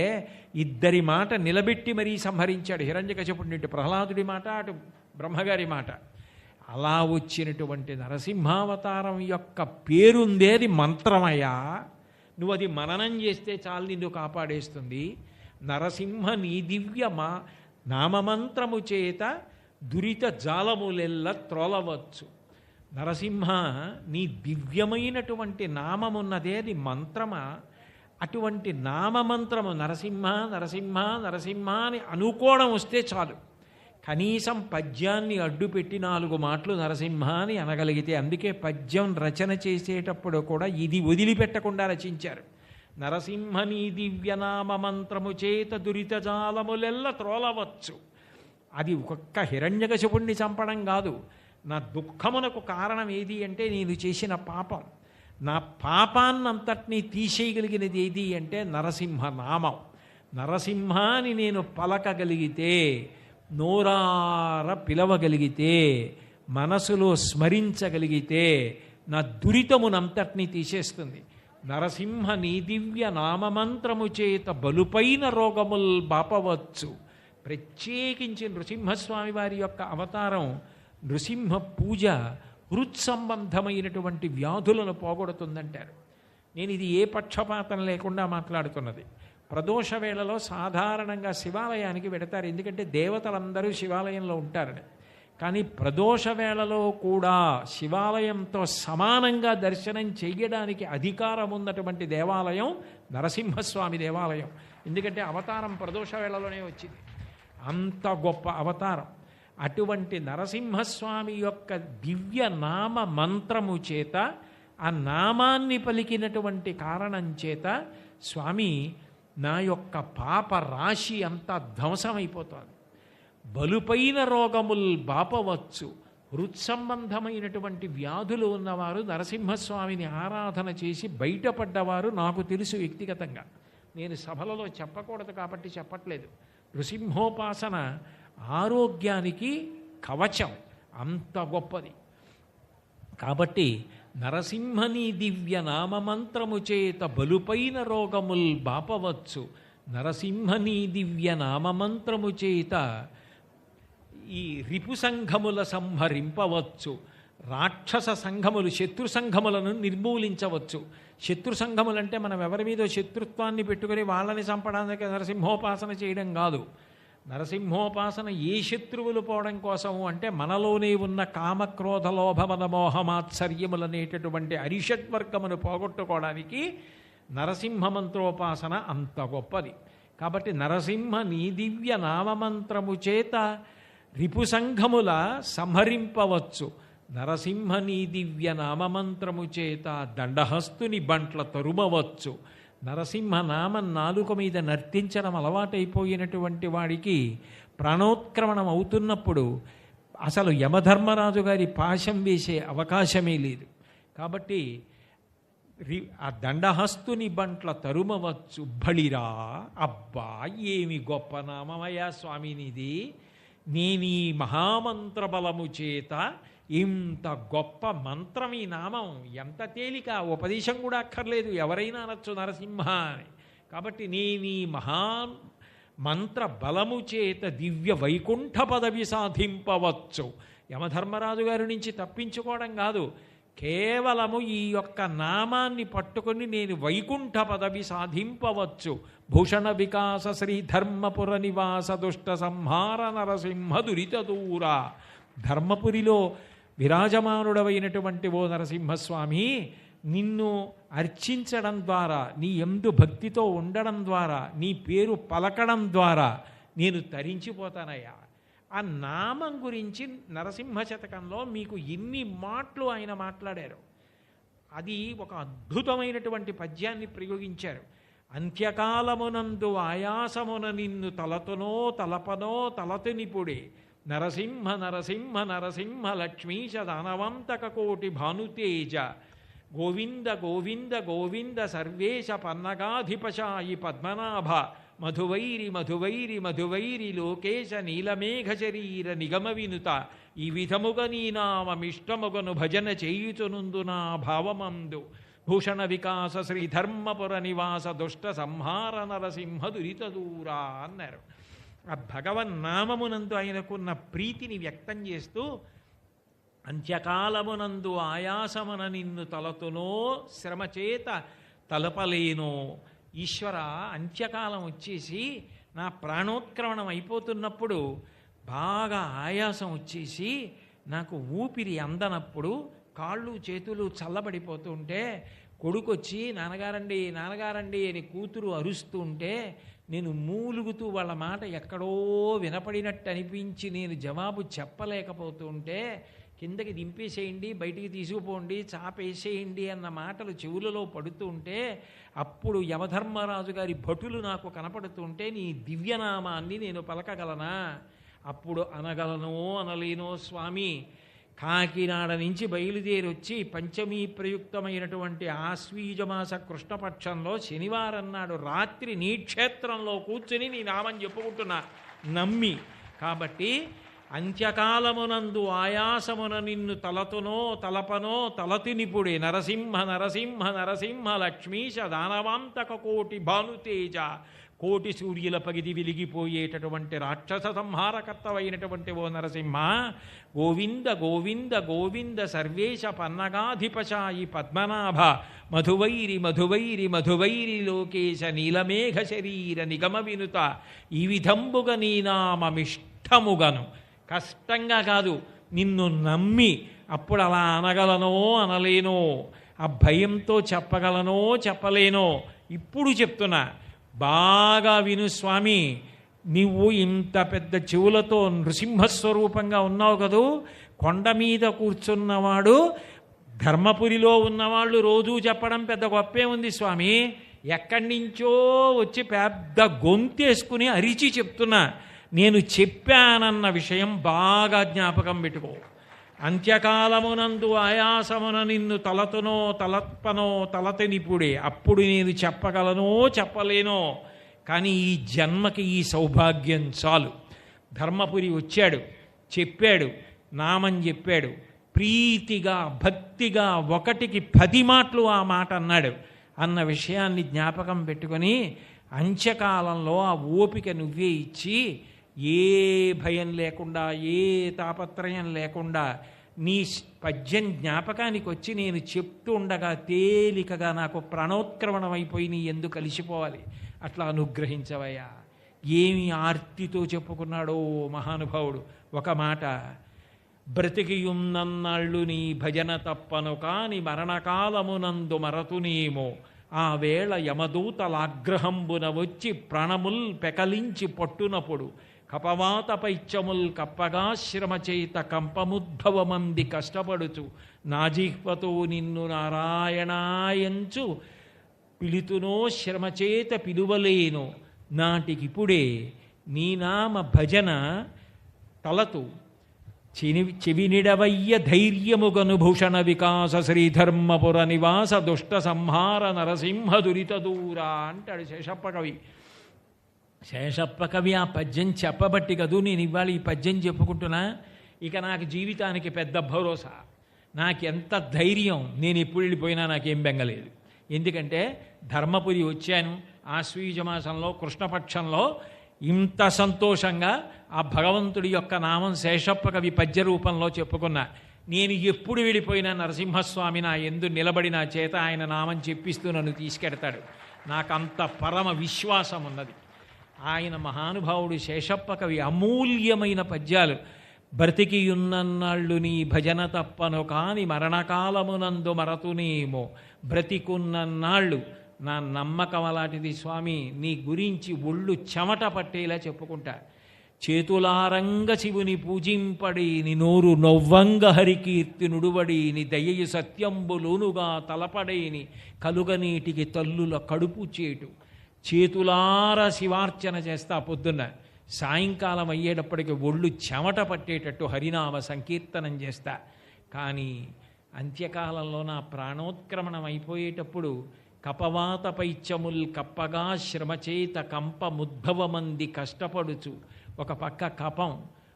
ఇద్దరి మాట నిలబెట్టి మరీ సంహరించాడు హిరణ్యకశిపుడిని, ఇటు ప్రహ్లాదుడి మాట, అటు బ్రహ్మగారి మాట. అలా వచ్చినటువంటి నరసింహావతారం యొక్క పేరుందే, అది మంత్రమయ్యా. నువ్వు అది మననం చేస్తే చాలు, నిన్ను కాపాడేస్తుంది. నరసింహ నీ దివ్య నామమంత్రము చేత దురిత జాలములెల్ల త్రోలవచ్చు. నరసింహ, నీ దివ్యమైనటువంటి నామమున్నదే, అది మంత్రమా? అటువంటి నామమంత్రము నరసింహ నరసింహ నరసింహ అని అనుకోవడం వస్తే చాలు. కనీసం పద్యాన్ని అడ్డుపెట్టి 4 మాటలు నరసింహ అని అనగలిగితే, అందుకే పద్యం రచన చేసేటప్పుడు కూడా ఇది వదిలిపెట్టకుండా రచించారు. నరసింహ నీ దివ్యనామ మంత్రము చేత దురితజాలములెల్ల త్రోలవచ్చు. అది ఒక్క హిరణ్యకశిపుణ్ణి చంపడం కాదు. నా దుఃఖమునకు కారణం ఏది అంటే నేను చేసిన పాపం. నా పాపాన్నంతటినీ తీసేయగలిగినది ఏది అంటే నరసింహ నామం. నరసింహాని నేను పలకగలిగితే, నోరార పిలవగలిగితే, మనసులో స్మరించగలిగితే నా దురితమునంతటినీ తీసేస్తుంది. నరసింహ నీ దివ్య నామమంత్రము చేత బలుపైన రోగముల్ బాపవచ్చు. ప్రత్యేకించి నృసింహస్వామి వారి యొక్క అవతారం నృసింహ పూజ హృత్సంబంధమైనటువంటి వ్యాధులను పోగొడుతుందంటారు. నేను ఇది ఏ పక్షపాతం లేకుండా మాట్లాడుతున్నది. ప్రదోష వేళలో సాధారణంగా శివాలయానికి వెడతారు, ఎందుకంటే దేవతలందరూ శివాలయంలో ఉంటారని. కానీ ప్రదోష వేళలో కూడా శివాలయంతో సమానంగా దర్శనం చేయడానికి అధికారం ఉన్నటువంటి దేవాలయం నరసింహస్వామి దేవాలయం. ఎందుకంటే అవతారం ప్రదోష వేళలోనే వచ్చింది. అంత గొప్ప అవతారం. అటువంటి నరసింహస్వామి యొక్క దివ్య నామ మంత్రము చేత, ఆ నామాన్ని పలికినటువంటి కారణం చేత స్వామి నా యొక్క పాప రాశి అంతా ధ్వంసమైపోతుంది. బలుపైన రోగముల్ బాపవచ్చు. హృత్సంబంధమైనటువంటి వ్యాధులు ఉన్నవారు నరసింహస్వామిని ఆరాధన చేసి బయటపడ్డవారు నాకు తెలుసు వ్యక్తిగతంగా. నేను సభలలో చెప్పకూడదు కాబట్టి చెప్పట్లేదు. నృసింహోపాసన ఆరోగ్యానికి కవచం, అంత గొప్పది. కాబట్టి నరసింహని దివ్య నామమంత్రము చేత బలుపైన రోగముల్ బాపవచ్చు. నరసింహని దివ్య నామమంత్రము చేత ఈ రిపు సంఘముల సంహరింపవచ్చు. రాక్షస సంఘములు, శత్రు సంఘములను నిర్మూలించవచ్చు. శత్రు సంఘములంటే మనం ఎవరి మీదో శత్రుత్వాన్ని పెట్టుకుని వాళ్ళని చంపడానికి నరసింహోపాసన చేయడం కాదు. నరసింహోపాసన ఏ శత్రువులు పోవడం కోసము అంటే మనలోనే ఉన్న కామక్రోధ లోభమద మోహమాత్సర్యములనేటటువంటి అరిషడ్వర్గమును పోగొట్టుకోవడానికి నరసింహ మంత్రోపాసన అంత గొప్పది. కాబట్టి నరసింహ నీ దివ్య నామమంత్రము చేత రిపు సంఘముల సంహరింపవచ్చు. నరసింహ నీ దివ్య నామమంత్రము చేత దండహస్తుని బంట్ల తరుమవచ్చు. నరసింహ నామం నాలుక మీద నర్తించడం అలవాటైపోయినటువంటి వాడికి ప్రాణోత్క్రమణం అవుతున్నప్పుడు అసలు యమధర్మరాజు గారి పాశం వేసే అవకాశమే లేదు. కాబట్టి ఆ దండహస్తుని బంట్ల తరుమవచ్చు. బళిరా, అబ్బా ఏమి గొప్ప నామమయ్యా స్వామినిది. నేనీ మహామంత్ర బలము చేత, ఇంత గొప్ప మంత్రం ఈ నామం, ఎంత తేలిక, ఉపదేశం కూడా అక్కర్లేదు, ఎవరైనా అనొచ్చు నరసింహ అని. కాబట్టి నేనీ మంత్ర బలము చేత దివ్య వైకుంఠ పదవి సాధింపవచ్చు. యమధర్మరాజు గారి నుంచి తప్పించుకోవడం కాదు, కేవలము ఈ యొక్క నామాన్ని పట్టుకొని నేను వైకుంఠ పదవి సాధింపవచ్చు. భూషణ వికాస శ్రీ ధర్మపుర నివాస దుష్ట సంహార నరసింహ దురిత దూర. ధర్మపురిలో విరాజమానుడవైనటువంటి ఓ నరసింహస్వామి, నిన్ను అర్చించడం ద్వారా, నీ యందు భక్తితో ఉండడం ద్వారా, నీ పేరు పలకడం ద్వారా నేను తరించిపోతానయ్యా. ఆ నామం గురించి నరసింహ శతకంలో మీకు ఎన్ని మాటలు ఆయన మాట్లాడారు. అది ఒక అద్భుతమైనటువంటి పద్యాన్ని ప్రయోగించారు. అంత్యకాలమునందు ఆయాసమున నిన్ను తలతునో తలపనో తలతునిపుడే, నరసింహ నరసింహ నరసింహ లక్ష్మీశ దానవంతక కోటి భానుతేజ, గోవింద గోవింద గోవింద సర్వేశ పన్నగాధిపశాయి పద్మనాభ, మధువైరి మధువైరి మధువైరి లోకేశ నీలమేఘ శరీర నిగమ వినుత, ఈ విధముగా నీ నామమిష్టముగను భజన చేయుచునుందు నా భావమందు, భూషణ వికాస శ్రీ ధర్మపుర నివాస దుష్ట సంహార నరసింహ దురిత దూరా అన్నారు. ఆ భగవన్నామమునందు ఆయనకున్న ప్రీతిని వ్యక్తం చేస్తూ, అంత్యకాలమునందు ఆయాసమున నిన్ను తలతునో శ్రమచేత తలపలేనో. ఈశ్వర, అంత్యకాలం వచ్చేసి నా ప్రాణోత్క్రమణం అయిపోతున్నప్పుడు, బాగా ఆయాసం వచ్చేసి నాకు ఊపిరి అందనప్పుడు కాళ్ళు చేతులు చల్లబడిపోతూ ఉంటే కొడుకొచ్చి నాన్నగారండి నాన్నగారండి అని కూతురు అరుస్తూ ఉంటే నేను మూలుగుతూ వాళ్ళ మాట ఎక్కడో వినపడినట్టు అనిపించి నేను జవాబు చెప్పలేకపోతూ ఉంటే కిందకి దింపేసేయండి, బయటికి తీసుకుపోండి, చాపేసేయండి అన్న మాటలు చెవులలో పడుతూ ఉంటే అప్పుడు యమధర్మరాజు గారి భటులు నాకు కనపడుతుంటే నీ దివ్యనామాన్ని నేను పలకగలనా? అప్పుడు అనగలనో అనలేనో స్వామి. కాకినాడ నుంచి బయలుదేరి వచ్చి పంచమీ ప్రయుక్తమైనటువంటి ఆశ్వీజమాస కృష్ణపక్షంలో శనివారం నాడు రాత్రి నీ క్షేత్రంలో కూర్చుని నీ నామం చెప్పుకుంటున్నా నమ్మి. కాబట్టి అంత్యకాలమునందు ఆయాసమున నిన్ను తలతునో తలపనో తలతినిపుడే నరసింహ నరసింహ నరసింహ లక్ష్మీశ దానవాంతక కోటి భానుతేజ కోటి సూర్యుల పగిది వెలిగిపోయేటటువంటి రాక్షస సంహారకర్తవైనటువంటి ఓ నరసింహ గోవింద గోవింద గోవింద సర్వేశ పన్నగాధిపశాయి పద్మనాభ మధువైరి మధువైరి మధువైరి లోకేశ నీలమేఘ శరీర నిగమ వినుత ఈ విధంబుగ నీ నామమిష్టముగను. కష్టంగా కాదు, నిన్ను నమ్మి. అప్పుడు అలా అనగలనో అనలేనో, ఆ భయంతో చెప్పగలనో చెప్పలేనో. ఇప్పుడు చెప్తున్నా, బాగా విను స్వామి. నువ్వు ఇంత పెద్ద చెవులతో నృసింహస్వరూపంగా ఉన్నావు కదూ, కొండ మీద కూర్చున్నవాడు ధర్మపురిలో ఉన్నవాళ్ళు రోజూ చెప్పడం పెద్ద గొప్పే ఉంది స్వామి. ఎక్కడి నుంచో వచ్చి పెద్ద గొంతేసుకుని అరిచి చెప్తున్నా. నేను చెప్పానన్న విషయం బాగా జ్ఞాపకం పెట్టుకో. అంత్యకాలమునందు ఆయాసమున నిన్ను తలతునో తలపనో తలతెనిపుడే. అప్పుడు నేను చెప్పగలనో చెప్పలేనో, కానీ ఈ జన్మకి ఈ సౌభాగ్యం చాలు. ధర్మపురి వచ్చాడు, చెప్పాడు, నామం చెప్పాడు, ప్రీతిగా భక్తిగా 1కి 10 మాటలు ఆ మాట అన్నాడు. అన్న విషయాన్ని జ్ఞాపకం పెట్టుకొని అంత్యకాలంలో ఆ ఓపిక నువ్వే ఇచ్చి ఏ భయం లేకుండా ఏ తాపత్రయం లేకుండా నీ పద్యం జ్ఞాపకానికి వచ్చి నేను చెప్తూ ఉండగా తేలికగా నాకు ప్రాణోత్క్రమణం అయిపోయి నీ ఎందుకు కలిసిపోవాలి. అట్లా అనుగ్రహించవయ్యా. ఏమి ఆర్తితో చెప్పుకున్నాడో మహానుభావుడు. ఒక మాట, బ్రతికియున్నన్నాళ్ళు నీ భజన తప్పను కాని మరణకాలమునందు మరతునేమో ఆ వేళ యమదూతలాగ్రహంబున వచ్చి ప్రాణముల్ పెకలించి పట్టునప్పుడు కపవాత పైత్యముల్ కప్పగా శ్రమచేత కంపముద్భవమంది కష్టపడుచు నాజిహ్వతో నిన్ను నారాయణాయంచు పిలుతునో శ్రమచేత పిలువలేను నాటికిప్పుడే నీ నామ భజన తలతు చెవినిడవయ్య ధైర్యముగను భూషణ వికాస శ్రీధర్మపుర నివాస దుష్ట సంహార నరసింహ దురిత దూరా అంటాడు శేషప్ప కవి. శేషప్ప కవి ఆ పద్యం చెప్పబట్టి కదూ నేను ఇవాళ ఈ పద్యం చెప్పుకుంటున్నా. ఇక నాకు జీవితానికి పెద్ద భరోసా, నాకెంత ధైర్యం. నేను ఎప్పుడు వెళ్ళిపోయినా నాకేం బెంగలేదు. ఎందుకంటే ధర్మపురి వచ్చాను, ఆశ్వీజమాసంలో కృష్ణపక్షంలో ఇంత సంతోషంగా ఆ భగవంతుడి యొక్క నామం శేషప్ప కవి పద్య రూపంలో చెప్పుకున్నా. నేను ఎప్పుడు వెళ్ళిపోయినా నరసింహస్వామి నా ఎందు నిలబడి నా చేత ఆయన నామం చెప్పిస్తూ నన్ను తీసుకెడతాడు. నాకంత పరమ విశ్వాసం ఉన్నది. ఆయన మహానుభావుడు శేషప్ప కవి అమూల్యమైన పద్యాలు. బ్రతికియున్నన్నాళ్ళు నీ భజన తప్పను కాని మరణకాలమునందు మరతునేమో. బ్రతికున్నన్నాళ్ళు నా నమ్మకం అలాంటిది స్వామి. నీ గురించి ఒళ్ళు చెమట పట్టేలా చెప్పుకుంటా. చేతులారంగ శివుని పూజింపడి ని నోరు నొవ్వంగ హరికీర్తి నుడువడి ని దయయు సత్యంబులోనుగా తలపడేని కలుగనీటికి తల్లుల కడుపు చేటు. చేతులార శివార్చన చేస్తా పొద్దున్న. సాయంకాలం అయ్యేటప్పటికి ఒళ్ళు చెమట పట్టేటట్టు హరినామ సంకీర్తనం చేస్తా. కానీ అంత్యకాలంలో నా ప్రాణోత్క్రమణం అయిపోయేటప్పుడు కపవాత పైత్యముల్ కప్పగా శ్రమచేత కంపముద్భవమంది కష్టపడుచు. ఒక పక్క కపం,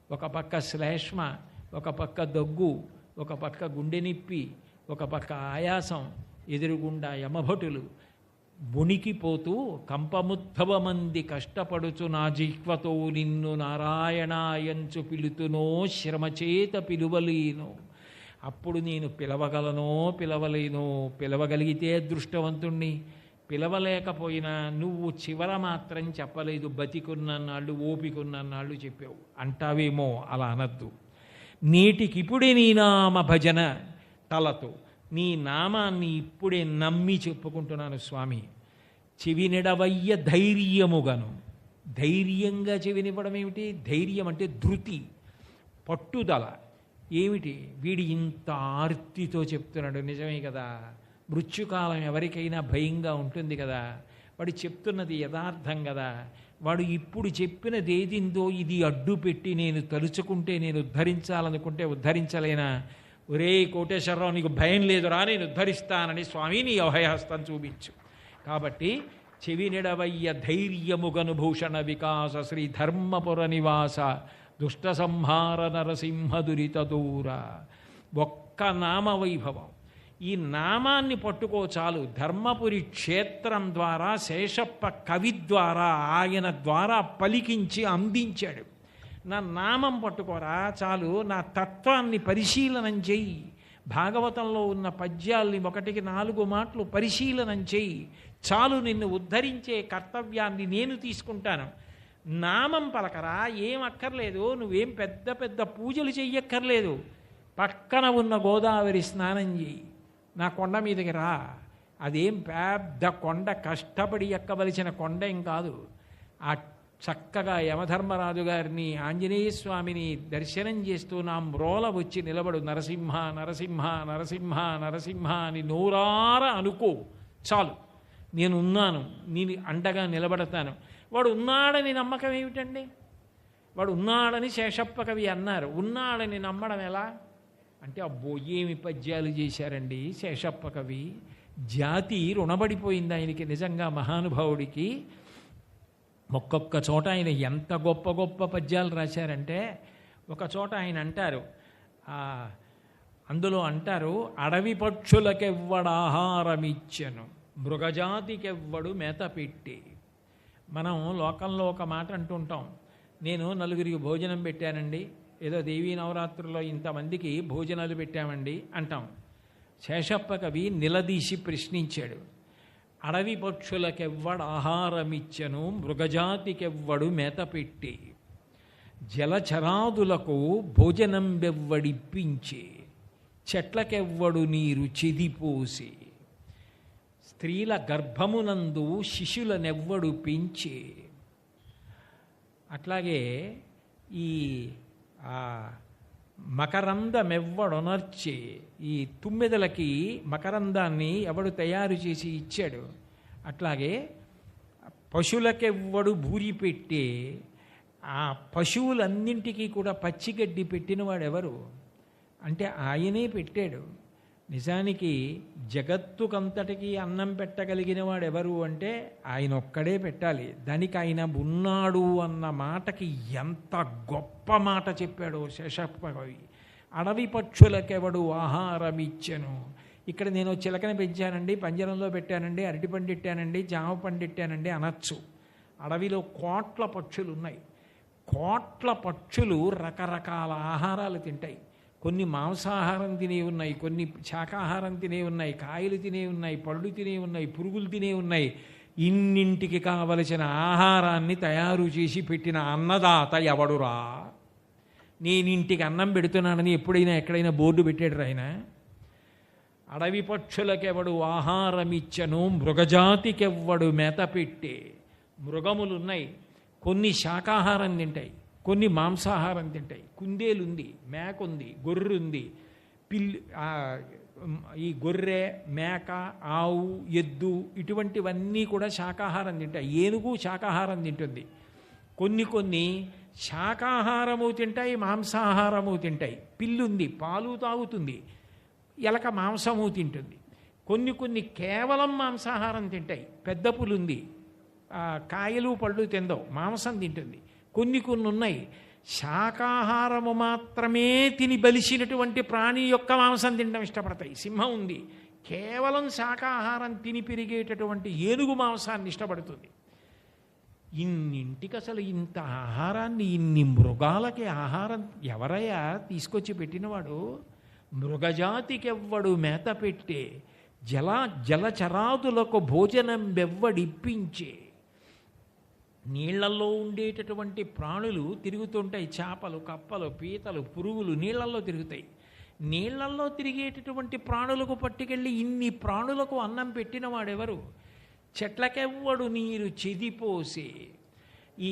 ఒక పక్క శ్లేష్మ, ఒక పక్క దగ్గు, ఒక పక్క గుండె నిప్పి, ఒక పక్క ఆయాసం, ఎదురుగుండా యమభటులు వణికిపోతూ కంపముద్భవమంది కష్టపడుచు నా జిహ్వతో నిన్ను నారాయణాయంచు పిలుతునో శ్రమచేత పిలువలేను. అప్పుడు నేను పిలవగలనో పిలవలేనో. పిలవగలిగితే అదృష్టవంతుణ్ణి, పిలవలేకపోయినా నువ్వు చివర మాత్రం చెప్పలేదు, బతికున్నన్నాళ్ళు ఓపికన్నన్నాళ్ళు చెప్పావు అంటావేమో. అలా అనద్దు. నేటికిప్పుడే నీ నామ భజన తలతో నీ నామాన్ని ఇప్పుడే నమ్మి చెప్పుకుంటున్నాను స్వామి. చెవినిడవయ్య ధైర్యముగను. ధైర్యంగా చెవినివ్వడం ఏమిటి? ధైర్యం అంటే ధృతి, పట్టుదల. ఏమిటి? వీడి ఇంత ఆర్తితో చెప్తున్నాడు, నిజమే కదా. మృత్యుకాలం ఎవరికైనా భయంగా ఉంటుంది కదా. వాడు చెప్తున్నది యథార్థం కదా. వాడు ఇప్పుడు చెప్పినది ఏదిందో ఇది అడ్డు పెట్టి నేను తలుచుకుంటే నేను ఉద్ధరించాలనుకుంటే ఉద్ధరించలేనా? ఒరే కోటేశ్వరరావు, నీకు భయం లేదురా, నేను ఉద్ధరిస్తానని స్వామి నీ అభయహస్తం చూపించు. కాబట్టి చెవినిడవయ్య ధైర్యముగను భూషణ వికాస శ్రీ ధర్మపుర నివాస దుష్ట సంహార నరసింహ దురిత దూర. ఒక్క నామ వైభవం, ఈ నామాన్ని పట్టుకో చాలు. ధర్మపురి క్షేత్రం ద్వారా శేషప్ప కవి ద్వారా ఆయన ద్వారా పలికించి అందించాడు. నా నామం పట్టుకోరా చాలు, నా తత్వాన్ని పరిశీలనం చెయ్యి. భాగవతంలో ఉన్న పద్యాల్ని 1కి 4 మాటలు పరిశీలనం చెయ్యి చాలు. నిన్ను ఉద్ధరించే కర్తవ్యాన్ని నేను తీసుకుంటాను. నామం పలకరా, ఏం అక్కర్లేదు. నువ్వేం పెద్ద పెద్ద పూజలు చెయ్యక్కర్లేదు. పక్కన ఉన్న గోదావరి స్నానం చెయ్యి, నా కొండ మీదకి రా. అదేం పెద్ద కొండ, కష్టపడి ఎక్కవలసిన కొండ ఏం కాదు. ఆ చక్కగా యమధర్మరాజు గారిని, ఆంజనేయ స్వామిని దర్శనం చేస్తూ నా మ్రోల వచ్చి నిలబడు. నరసింహ నరసింహ నరసింహ నరసింహ అని నోరార అనుకో చాలు. నేనున్నాను, నేను అండగా నిలబడతాను. వాడు ఉన్నాడని నమ్మకం ఏమిటండి? వాడు ఉన్నాడని శేషప్ప కవి అన్నారు. ఉన్నాడని నమ్మడం ఎలా అంటే, అబ్బో ఏమి పద్యాలు చేశారండి శేషప్ప కవి. జాతి రుణపడిపోయింది ఆయనకి నిజంగా, మహానుభావుడికి. ఒక్కొక్క చోట ఆయన ఎంత గొప్ప గొప్ప పద్యాలు రాశారంటే, ఒక చోట ఆయన అంటారు, అందులో అంటారు, అడవి పక్షులకెవ్వడు ఆహారమిచ్చెను, మృగజాతికెవ్వడు మేత పెట్టి. మనం లోకంలో ఒక మాట అంటుంటాం, నేను నలుగురికి భోజనం పెట్టానండి, ఏదో దేవీ నవరాత్రుల్లో ఇంతమందికి భోజనాలు పెట్టామండి అంటాం. శేషప్ప కవి నిలదీసి ప్రశ్నించాడు, అడవి పక్షులకెవ్వడు ఆహారమిచ్చెను, మృగజాతికెవ్వడు మేత పెట్టి, జలచరాదులకు భోజనం బెవ్వడిప్పించి, చెట్లకెవ్వడు నీరు చెదిపోసి, స్త్రీల గర్భమునందు శిశులనెవ్వడు పెంచి. అట్లాగే ఈ మకరందమెవ్వడొనర్చి, ఈ తుమ్మెదలకి మకరందాన్ని ఎవడు తయారు చేసి ఇచ్చాడు. అట్లాగే పశువులకెవ్వడు భూరి పెట్టి, ఆ పశువులన్నింటికీ కూడా పచ్చిగడ్డి పెట్టినవాడు ఎవరు అంటే ఆయనే పెట్టాడు. నిజానికి జగత్తుకంతటికీ అన్నం పెట్టగలిగిన వాడు ఎవరు అంటే ఆయన ఒక్కడే పెట్టాలి. దానికి ఆయన ఉన్నాడు అన్న మాటకి ఎంత గొప్ప మాట చెప్పాడో శేషప్ప కవి. అడవి పక్షులకెవడు ఆహారం ఇచ్చెను. ఇక్కడ నేను చిలకని పెంచానండి, పంజరంలో పెట్టానండి, అరటిపండు పెట్టానండి, జామ పండు పెట్టానండి అనొచ్చు. అడవిలో కోట్ల పక్షులు ఉన్నాయి. కోట్ల పక్షులు రకరకాల ఆహారాలు తింటాయి. కొన్ని మాంసాహారం తినే ఉన్నాయి, కొన్ని శాకాహారం తినే ఉన్నాయి, కాయలు తినే ఉన్నాయి, పళ్ళు తినే ఉన్నాయి, పురుగులు తినే ఉన్నాయి. ఇన్నింటికి కావలసిన ఆహారాన్ని తయారు చేసి పెట్టిన అన్నదాత ఎవడురా? నేనింటికి అన్నం పెడుతున్నానని ఎప్పుడైనా ఎక్కడైనా బోర్డు పెట్టాడు ఆయన? అడవి పక్షులకెవడు ఆహారమిచ్చను, మృగజాతికెవ్వడు మేత పెట్టే. మృగములున్నాయి, కొన్ని శాకాహారం తింటాయి, కొన్ని మాంసాహారం తింటాయి. కుందేలుంది, మేకుంది, గొర్రెంది, ఈ గొర్రె, మేక, ఆవు, ఎద్దు ఇటువంటివన్నీ కూడా శాకాహారం తింటాయి. ఏనుగు శాకాహారం తింటుంది. కొన్ని శాకాహారము తింటాయి, మాంసాహారము తింటాయి. పిల్లుంది, పాలు తాగుతుంది, ఎలక మాంసము తింటుంది. కొన్ని కేవలం మాంసాహారం తింటాయి. పెద్ద పులుంది, కాయలు పళ్ళు తిందవు, మాంసం తింటుంది. కొన్ని ఉన్నాయి శాకాహారము మాత్రమే తిని బలిసినటువంటి ప్రాణి యొక్క మాంసం తినడం ఇష్టపడతాయి. సింహం ఉంది, కేవలం శాకాహారం తిని పెరిగేటటువంటి ఏనుగు మాంసాన్ని ఇష్టపడుతుంది. ఇన్నింటికి అసలు ఇంత ఆహారాన్ని, ఇన్ని మృగాలకి ఆహారం ఎవరయ్యా తీసుకొచ్చి పెట్టినవాడు? మృగజాతికెవ్వడు మేత పెట్టే, జలచరాదులకు భోజనం బెవ్వడిప్పించే. నీళ్లల్లో ఉండేటటువంటి ప్రాణులు తిరుగుతుంటాయి. చేపలు, కప్పలు, పీతలు, పురుగులు నీళ్లల్లో తిరుగుతాయి. నీళ్లల్లో తిరిగేటటువంటి ప్రాణులకు పట్టుకెళ్ళి ఇన్ని ప్రాణులకు అన్నం పెట్టిన వాడెవరు? చెట్లకెవ్వడు నీరు చెదిపోసే. ఈ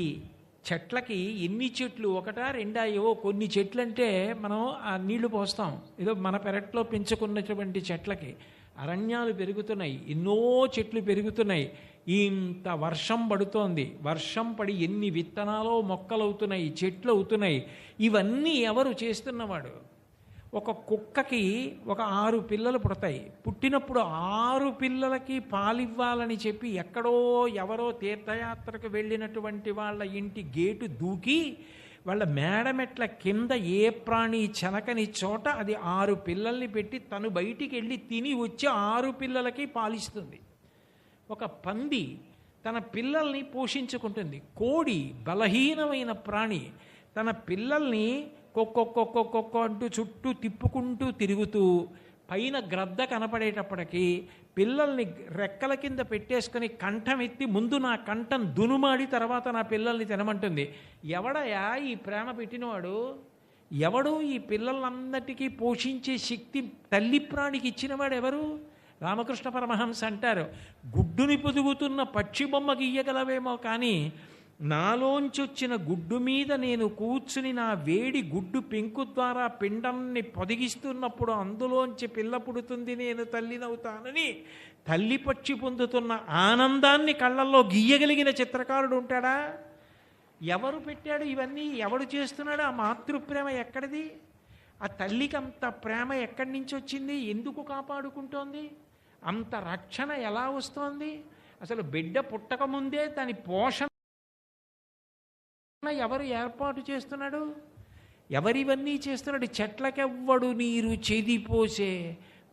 చెట్లకి ఎన్ని చెట్లు, ఒకటా రెండా, ఏవో కొన్ని చెట్లు అంటే మనం ఆ నీళ్లు పోస్తాం, ఏదో మన పెరట్లో పెంచుకున్నటువంటి చెట్లకి. అరణ్యాలు పెరుగుతున్నాయి, ఎన్నో చెట్లు పెరుగుతున్నాయి, ఇంత వర్షం పడుతోంది, వర్షం పడి ఎన్ని విత్తనాలు మొక్కలు అవుతున్నాయి, చెట్లు అవుతున్నాయి. ఇవన్నీ ఎవరు చేస్తున్నవాడు? ఒక కుక్కకి ఒక 6 పిల్లలు పుడతాయి. పుట్టినప్పుడు 6 పిల్లలకి పాలివ్వాలని చెప్పి ఎక్కడో ఎవరో తీర్థయాత్రకు వెళ్ళినటువంటి వాళ్ళ ఇంటి గేటు దూకి వాళ్ళ మేడమెట్ల కింద ఏ ప్రాణి చెనకని చోట అది 6 పిల్లల్ని పెట్టి తను బయటికి వెళ్ళి తిని వచ్చి 6 పిల్లలకి పాలిస్తుంది. ఒక పంది తన పిల్లల్ని పోషించుకుంటుంది. కోడి బలహీనమైన ప్రాణి తన పిల్లల్ని కొక్కొక్కొక్కొక్కొక్క అంటూ చుట్టూ తిప్పుకుంటూ తిరుగుతూ పైన గ్రద్ద కనపడేటప్పటికీ పిల్లల్ని రెక్కల కింద పెట్టేసుకొని కంఠం ఎత్తి ముందు నా కంఠం దునుమాడి తర్వాత నా పిల్లల్ని తినమంటుంది. ఎవడయా ఈ ప్రేమ పెట్టినవాడు? ఎవడు ఈ పిల్లలందరికీ పోషించే శక్తి తల్లి ప్రాణికి ఇచ్చినవాడు ఎవరు? రామకృష్ణ పరమహంస అంటారు, గుడ్డుని పొదుగుతున్న పక్షి బొమ్మ గీయగలవేమో కానీ నాలోంచి వచ్చిన గుడ్డు మీద నేను కూర్చుని నా వేడి గుడ్డు పెంకు ద్వారా పిండాన్ని పొదిగిస్తున్నప్పుడు అందులోంచి పిల్ల పుడుతుంది, నేను తల్లినవుతానని తల్లి పక్షి పొందుతున్న ఆనందాన్ని కళ్ళల్లో గీయగలిగిన చిత్రకారుడు ఉంటాడా? ఎవరు పెట్టాడు ఇవన్నీ? ఎవడు చేస్తున్నాడు? ఆ మాతృప్రేమ ఎక్కడిది? ఆ తల్లికి అంత ప్రేమ ఎక్కడి నుంచి వచ్చింది? ఎందుకు కాపాడుకుంటోంది? అంత రక్షణ ఎలా వస్తోంది? అసలు బిడ్డ పుట్టకముందే దాని పోషణ ఎవరు ఏర్పాటు చేస్తున్నాడు? ఎవరివన్నీ చేస్తున్నాడు? చెట్లకెవ్వడు నీరు చెదిపోసే.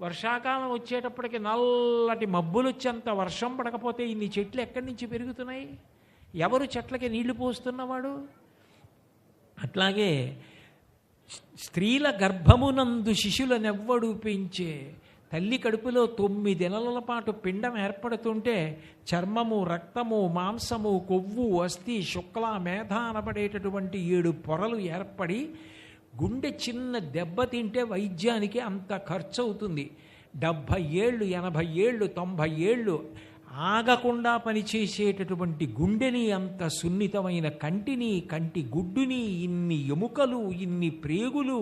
వర్షాకాలం వచ్చేటప్పటికి నల్లటి మబ్బులు వచ్చేంత వర్షం పడకపోతే ఇన్ని చెట్లు ఎక్కడి నుంచి పెరుగుతున్నాయి? ఎవరు చెట్లకి నీళ్లు పోస్తున్నవాడు? అట్లాగే స్త్రీల గర్భమునందు శిశులనెవ్వడు పెంచే. తల్లి కడుపులో 9 నెలల పాటు పిండం ఏర్పడుతుంటే చర్మము, రక్తము, మాంసము, కొవ్వు, అస్థి, శుక్ల, మేధ అనబడేటటువంటి 7 పొరలు ఏర్పడి గుండె చిన్న దెబ్బ తింటే వైద్యానికి అంత ఖర్చు అవుతుంది. 70 ఏళ్ళు, 80 ఏళ్ళు, 90 ఏళ్ళు ఆగకుండా పనిచేసేటటువంటి గుండెని, అంత సున్నితమైన కంటిని, కంటి గుడ్డుని, ఇన్ని ఎముకలు, ఇన్ని ప్రేగులు,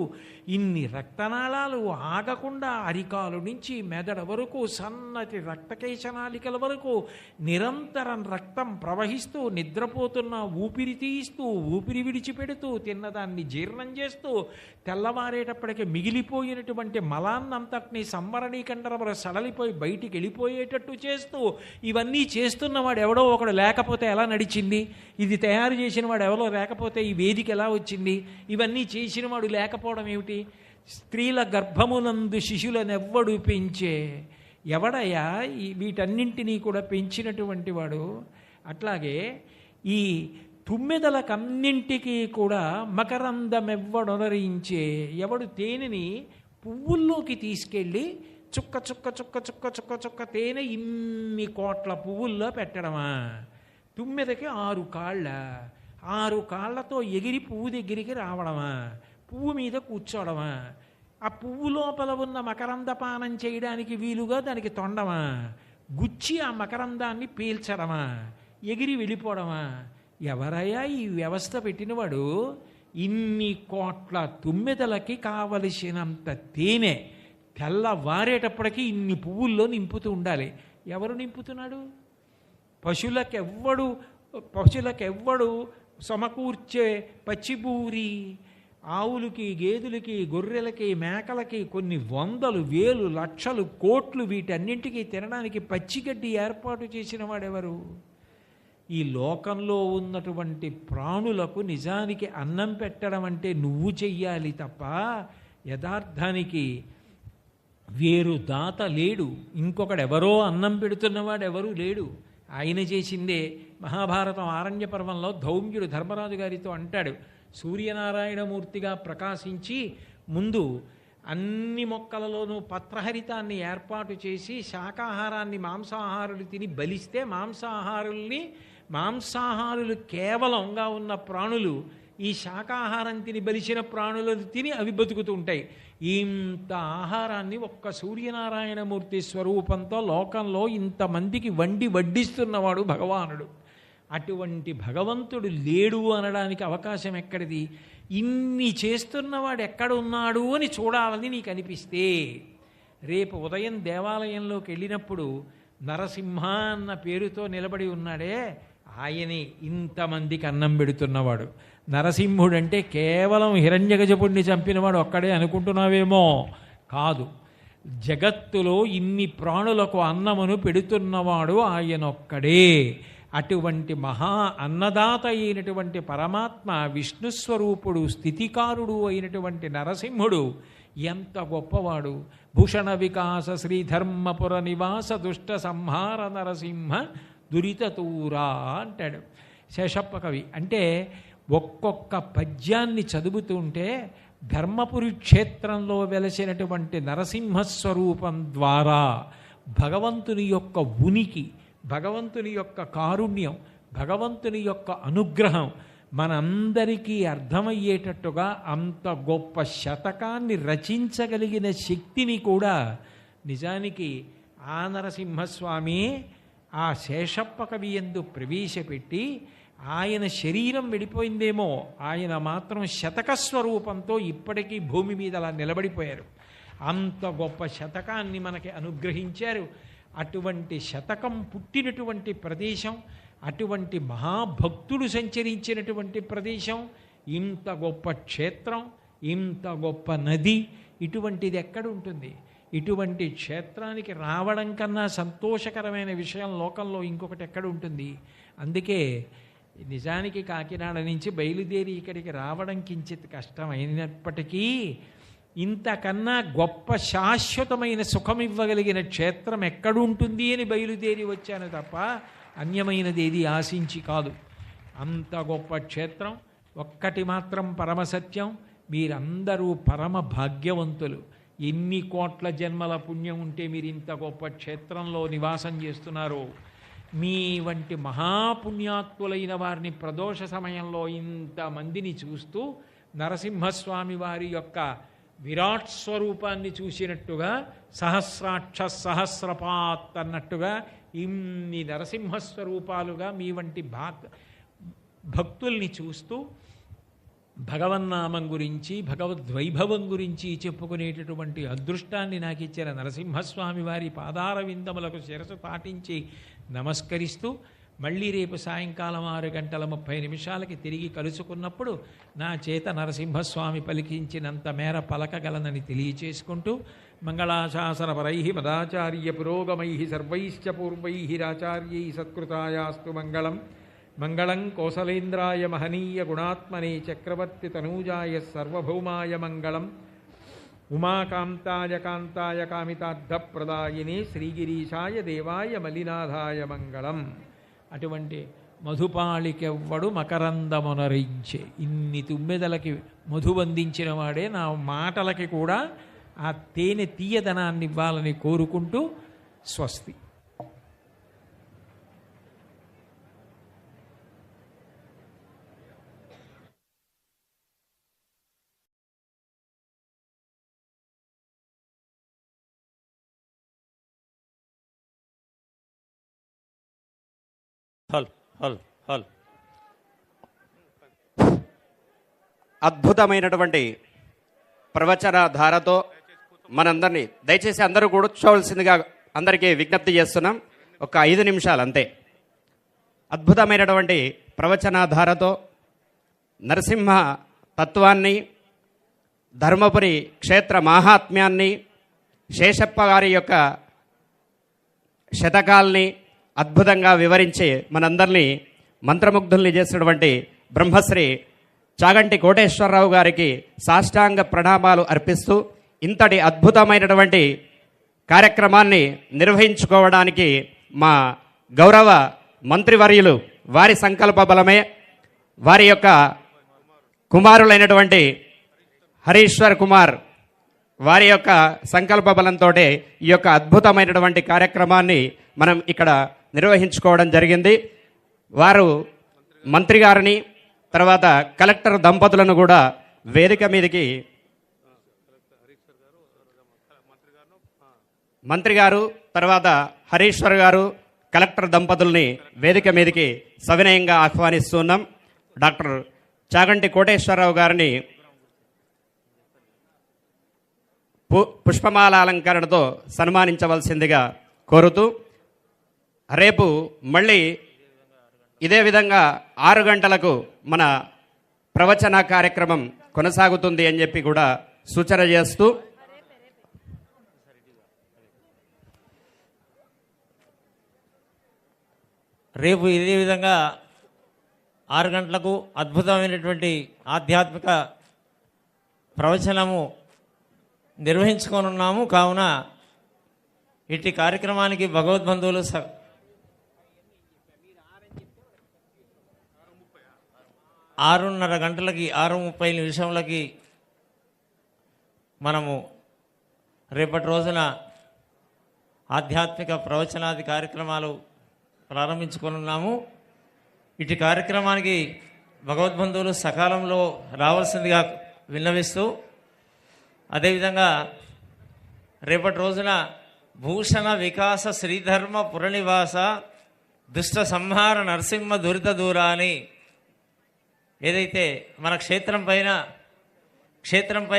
ఇన్ని రక్తనాళాలు ఆగకుండా అరికాలు నుంచి మెదడు వరకు సన్నటి రక్తకేశనాళికల వరకు నిరంతరం రక్తం ప్రవహిస్తూ నిద్రపోతున్న ఊపిరి తీస్తూ ఊపిరి విడిచిపెడుతూ తిన్నదాన్ని జీర్ణం చేస్తూ తెల్లవారేటప్పటికి మిగిలిపోయినటువంటి మలాన్నంతటినీ సంవరణీకండరవర సడలిపోయి బయటికి వెళ్ళిపోయేటట్టు చేస్తూ ఇవన్నీ చేస్తున్నవాడు ఎవడో ఒకడు లేకపోతే ఎలా నడిచింది? ఇది తయారు చేసిన వాడు ఎవరో లేకపోతే ఈ వేదిక ఎలా వచ్చింది? ఇవన్నీ చేసిన వాడు లేకపోవడం ఏమిటి? స్త్రీల గర్భమునందు శిశులనెవ్వడు పెంచే. ఎవడయ్యా వీటన్నింటినీ కూడా పెంచినటువంటి వాడు? అట్లాగే ఈ తుమ్మెదలకన్నింటికీ కూడా మకరందమెవ్వడొనరించే. ఎవడు తేనెని పువ్వుల్లోకి తీసుకెళ్ళి చుక్క చుక్క చుక్క చుక్క చుక్క చుక్క తేనె ఇన్ని కోట్ల పువ్వుల్లో పెట్టడమా? తుమ్మెదకి 6 కాళ్ళ, 6 కాళ్ళతో ఎగిరి పువ్వు దగ్గరికి రావడమా? పువ్వు మీద కూర్చోవడమా? ఆ పువ్వు లోపల ఉన్న మకరందపానం చేయడానికి వీలుగా దానికి తొండమా? గుచ్చి ఆ మకరందాన్ని పీల్చడమా? ఎగిరి వెళ్ళిపోవడమా? ఎవరయ్యా ఈ వ్యవస్థ పెట్టినవాడు? ఇన్ని కోట్ల తుమ్మెదలకి కావలసినంత తేనె తెల్లవారేటప్పటికీ ఇన్ని పువ్వుల్లో నింపుతూ ఉండాలి. ఎవరు నింపుతున్నాడు? పశులకెవ్వడు సమకూర్చే పచ్చిబూరి. ఆవులకి, గేదెలకి, గొర్రెలకి, మేకలకి కొన్ని వందలు, వేలు, లక్షలు, కోట్లు వీటన్నింటికీ తినడానికి పచ్చిగడ్డి ఏర్పాటు చేసిన వాడెవరు? ఈ లోకంలో ఉన్నటువంటి ప్రాణులకు నిజానికి అన్నం పెట్టడం అంటే నువ్వు చెయ్యాలి తప్ప యథార్థానికి వేరు దాత లేడు. ఇంకొకడెవరో అన్నం పెడుతున్నవాడు ఎవరూ లేడు. ఆయన చేసిందే. మహాభారతం ఆరణ్య పర్వంలో ధౌమ్యుడు ధర్మరాజు గారితో అంటాడు, సూర్యనారాయణమూర్తిగా ప్రకాశించి ముందు అన్ని మొక్కలలోనూ పత్రహరితాన్ని ఏర్పాటు చేసి శాకాహారాన్ని మాంసాహారులు తిని బలిస్తే మాంసాహారులు కేవలంగా ఉన్న ప్రాణులు ఈ శాకాహారం తిని బలిసిన ప్రాణులను తిని అవి బతుకుతూ ఉంటాయి. ఇంత ఆహారాన్ని ఒక్క సూర్యనారాయణమూర్తి స్వరూపంతో లోకంలో ఇంతమందికి వడ్డిస్తున్నవాడు భగవానుడు. అటువంటి భగవంతుడు లేడు అనడానికి అవకాశం ఎక్కడిది? ఇన్ని చేస్తున్నవాడు ఎక్కడ ఉన్నాడు అని చూడాలని నీకు అనిపిస్తే రేపు ఉదయం దేవాలయంలోకి వెళ్ళినప్పుడు నరసింహ అన్న పేరుతో నిలబడి ఉన్నాడే, ఆయనే ఇంతమందికి అన్నం పెడుతున్నవాడు. నరసింహుడంటే కేవలం హిరణ్యగజపుణ్ణి చంపినవాడు ఒక్కడే అనుకుంటున్నావేమో, కాదు. జగత్తులో ఇన్ని ప్రాణులకు అన్నమును పెడుతున్నవాడు ఆయనొక్కడే. అటువంటి మహా అన్నదాత అయినటువంటి పరమాత్మ విష్ణుస్వరూపుడు స్థితికారుడు అయినటువంటి నరసింహుడు ఎంత గొప్పవాడు. భూషణ వికాస శ్రీధర్మపుర నివాస దుష్ట సంహార నరసింహ దురితతూరా అంటాడు శేషప్ప కవి. అంటే ఒక్కొక్క పద్యాన్ని చదువుతుంటే ధర్మపురి క్షేత్రంలో వెలసినటువంటి నరసింహస్వరూపం ద్వారా భగవంతుని యొక్క ఉనికి, భగవంతుని యొక్క కారుణ్యం, భగవంతుని యొక్క అనుగ్రహం మనందరికీ అర్థమయ్యేటట్టుగా అంత గొప్ప శతకాన్ని రచించగలిగిన శక్తిని కూడా నిజానికి ఆ నరసింహస్వామి ఆ శేషప్ప కవి యందు ప్రవేశపెట్టి, ఆయన శరీరం విడిపోయిందేమో, ఆయన మాత్రం శతక స్వరూపంతో ఇప్పటికీ భూమి మీద అలా నిలబడిపోయారు. అంత గొప్ప శతకాన్ని మనకి అనుగ్రహించారు. అటువంటి శతకం పుట్టినటువంటి ప్రదేశం, అటువంటి మహాభక్తుడు సంచరించినటువంటి ప్రదేశం, ఇంత గొప్ప క్షేత్రం, ఇంత గొప్ప నది, ఇటువంటిది ఎక్కడ ఉంటుంది? ఇటువంటి క్షేత్రానికి రావడం కన్నా సంతోషకరమైన విషయం లోకంలో ఇంకొకటి ఎక్కడ ఉంటుంది? అందుకే నిజానికి కాకినాడ నుంచి బయలుదేరి ఇక్కడికి రావడం కించిత్ కష్టమైనప్పటికీ ఇంతకన్నా గొప్ప శాశ్వతమైన సుఖం ఇవ్వగలిగిన క్షేత్రం ఎక్కడుంటుంది అని బయలుదేరి వచ్చాను తప్ప అన్యమైనది ఏది ఆశించి కాదు. అంత గొప్ప క్షేత్రం. ఒక్కటి మాత్రం పరమసత్యం, మీరందరూ పరమ భాగ్యవంతులు. ఎన్ని కోట్ల జన్మల పుణ్యం ఉంటే మీరు ఇంత గొప్ప క్షేత్రంలో నివాసం చేస్తున్నారు. మీ వంటి మహాపుణ్యాత్ములైన వారిని ప్రదోష సమయంలో ఇంతమందిని చూస్తూ నరసింహస్వామి వారి యొక్క విరాట్ స్వరూపాన్ని చూసినట్టుగా సహస్రాక్ష సహస్రపాత్ అన్నట్టుగా ఇన్ని నరసింహస్వరూపాలుగా మీ వంటి భక్తుల్ని చూస్తూ భగవన్నామం గురించి, భగవద్వైభవం గురించి చెప్పుకునేటటువంటి అదృష్టాన్ని నాకు ఇచ్చిన నరసింహస్వామి వారి పాదార విందములకు శిరసు తాటించి నమస్కరిస్తూ, మళ్ళీ రేపు సాయంకాలం 6:30 తిరిగి కలుసుకున్నప్పుడు నా చేత నరసింహస్వామి పలికించినంత మేర పలకగలనని తెలియచేసుకుంటూ, మంగళాశాసనపరై మదాచార్య పురోగమై సర్వైశ్చ పూర్వైరాచార్యై సత్కృతాయాస్తు మంగళం. మంగళం కోసలేంద్రాయ మహనీయ గుణాత్మనే చక్రవర్తి తనూజాయ సర్వభౌమాయ మంగళం. ఉమాకాంతాయ కాంతాయ కామితార్థప్రదాయినే శ్రీగిరీశాయ దేవాయ మలినాథాయ మంగళం. అటువంటి మధుపాళికెవ్వడు మకరందమునరించే, ఇన్ని తుమ్మెదలకి మధువందించిన వాడే నా మాటలకి కూడా ఆ తేనె తీయదనాన్ని ఇవ్వాలని కోరుకుంటూ స్వస్తి. అద్భుతమైనటువంటి ప్రవచనధారతో మనందరినీ దయచేసి అందరూ కూర్చోవలసిందిగా అందరికీ విజ్ఞప్తి చేస్తున్నాం. ఒక 5 నిమిషాలు అంతే. అద్భుతమైనటువంటి ప్రవచనధారతో నరసింహ తత్వాన్ని, ధర్మపురి క్షేత్ర మాహాత్మ్యాన్ని, శేషప్ప గారి యొక్క శతకాల్ని అద్భుతంగా వివరించి మనందరినీ మంత్రముగ్ధుల్ని చేసినటువంటి బ్రహ్మశ్రీ చాగంటి కోటేశ్వరరావు గారికి సాష్టాంగ ప్రణామాలు అర్పిస్తూ, ఇంతటి అద్భుతమైనటువంటి కార్యక్రమాన్ని నిర్వహించుకోవడానికి మా గౌరవ మంత్రివర్యులు వారి సంకల్ప బలమే, వారి యొక్క కుమారులైనటువంటి హరీశ్వర్ కుమార్ వారి యొక్క సంకల్ప బలంతో ఈ యొక్క అద్భుతమైనటువంటి కార్యక్రమాన్ని మనం ఇక్కడ నిర్వహించుకోవడం జరిగింది. వారు మంత్రి గారిని, తర్వాత కలెక్టర్ దంపతులను కూడా వేదిక మీదకి మంత్రి గారు, తర్వాత హరీశ్వర్ గారు, కలెక్టర్ దంపతుల్ని వేదిక మీదకి సవినయంగా ఆహ్వానిస్తున్నాం. డాక్టర్ చాగంటి కోటేశ్వరరావు గారిని పుష్పమాల అలంకరణతో సన్మానించవలసిందిగా కోరుతూ, రేపు మళ్ళీ ఇదే విధంగా 6 గంటలకు మన ప్రవచన కార్యక్రమం కొనసాగుతుంది అని చెప్పి కూడా సూచన చేస్తూ, రేపు ఇదే విధంగా 6 గంటలకు అద్భుతమైనటువంటి ఆధ్యాత్మిక ప్రవచనము నిర్వహించుకోనున్నాము. కావున ఇట్టి కార్యక్రమానికి భగవద్బంధువులు 6:30 గంటలకి 6:30 నిమిషములకి మనము రేపటి రోజున ఆధ్యాత్మిక ప్రవచనాది కార్యక్రమాలు ప్రారంభించుకున్నాము. ఇటు కార్యక్రమానికి భగవద్బంధువులు సకాలంలో రావాల్సిందిగా విన్నవిస్తూ, అదేవిధంగా రేపటి రోజున భూషణ వికాస శ్రీధర్మ పురనివాస దుష్ట సంహార నరసింహ దురిత దూరాని ఏదైతే మన క్షేత్రంపై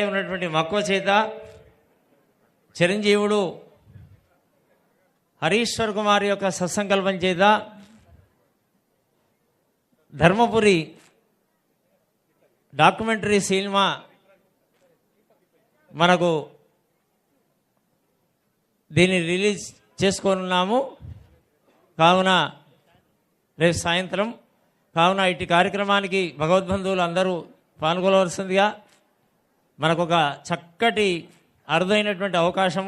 ఉన్నటువంటి మక్కువ చేత చిరంజీవుడు హరీశ్వర్ కుమార్ యొక్క సత్సంకల్పం చేత ధర్మపురి డాక్యుమెంటరీ సినిమా మనకు దీన్ని రిలీజ్ చేసుకోనున్నాము. కావున రేపు సాయంత్రం ఇటు కార్యక్రమానికి భగవద్బంధువులు అందరూ పాల్గొనవలసిందిగా మనకొక చక్కటి అరుదైనటువంటి అవకాశం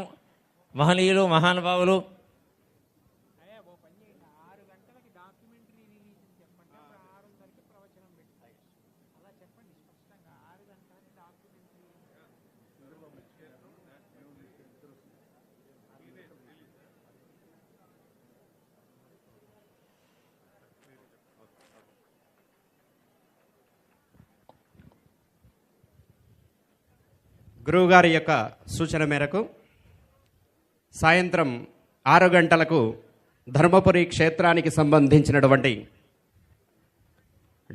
మహనీయులు మహానుభావులు గురువుగారి యొక్క సూచన మేరకు సాయంత్రం 6 గంటలకు ధర్మపురి క్షేత్రానికి సంబంధించినటువంటి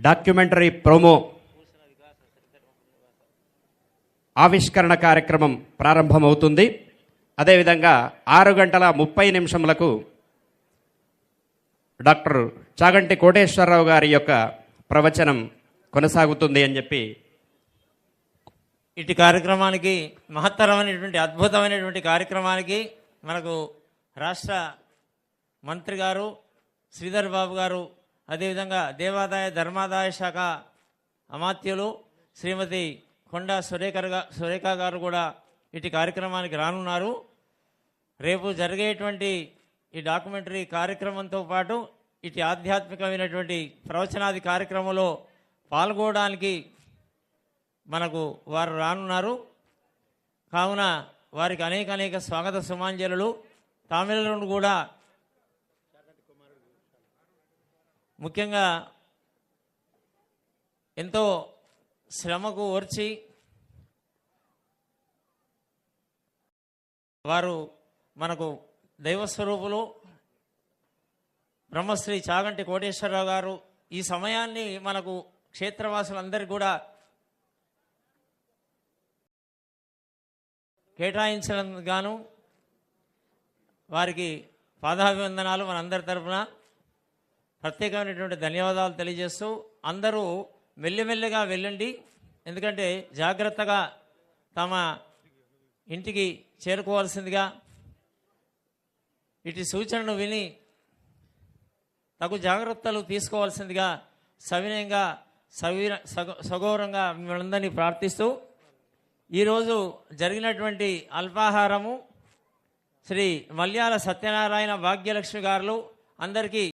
డాక్యుమెంటరీ ప్రోమో ఆవిష్కరణ కార్యక్రమం ప్రారంభమవుతుంది. అదేవిధంగా 6:30 డాక్టర్ చాగంటి కోటేశ్వరరావు గారి యొక్క ప్రవచనం కొనసాగుతుంది అని చెప్పి ఇటు కార్యక్రమానికి మహత్తరమైనటువంటి అద్భుతమైనటువంటి కార్యక్రమానికి మనకు రాష్ట్ర మంత్రి గారు శ్రీధర్ బాబు గారు, అదేవిధంగా దేవాదాయ ధర్మాదాయ శాఖ అమాత్యులు శ్రీమతి కొండా సురేఖ గారు కూడా ఇటు కార్యక్రమానికి రానున్నారు. రేపు జరిగేటువంటి ఈ డాక్యుమెంటరీ కార్యక్రమంతో పాటు ఇటు ఆధ్యాత్మికమైనటువంటి ప్రవచనాది కార్యక్రమంలో పాల్గొనడానికి మనకు వారు రానున్నారు. కావున వారికి అనేక స్వాగత సుమాంజలు. తమిళను కూడా ముఖ్యంగా ఎంతో శ్రమకు ఓర్చి వారు మనకు దైవస్వరూపులు బ్రహ్మశ్రీ చాగంటి కోటేశ్వరరావు గారు ఈ సమయాన్ని మనకు క్షేత్రవాసులందరికీ కూడా కేటాయించినందుకు గాను వారికి పాదాభివందనాలు మనందరి తరఫున ప్రత్యేకమైనటువంటి ధన్యవాదాలు తెలియజేస్తూ, అందరూ మెల్లిమెల్లిగా వెళ్ళండి. ఎందుకంటే జాగ్రత్తగా తమ ఇంటికి చేరుకోవాల్సిందిగా ఇటు సూచనను విని తగు జాగ్రత్తలు తీసుకోవాల్సిందిగా సవినయంగా సగౌరవంగా మిమ్మల్ని ప్రార్థిస్తూ, ఈరోజు జరిగినటువంటి అల్పాహారము శ్రీ మల్యాల సత్యనారాయణ భాగ్యలక్ష్మి గారు అందరికీ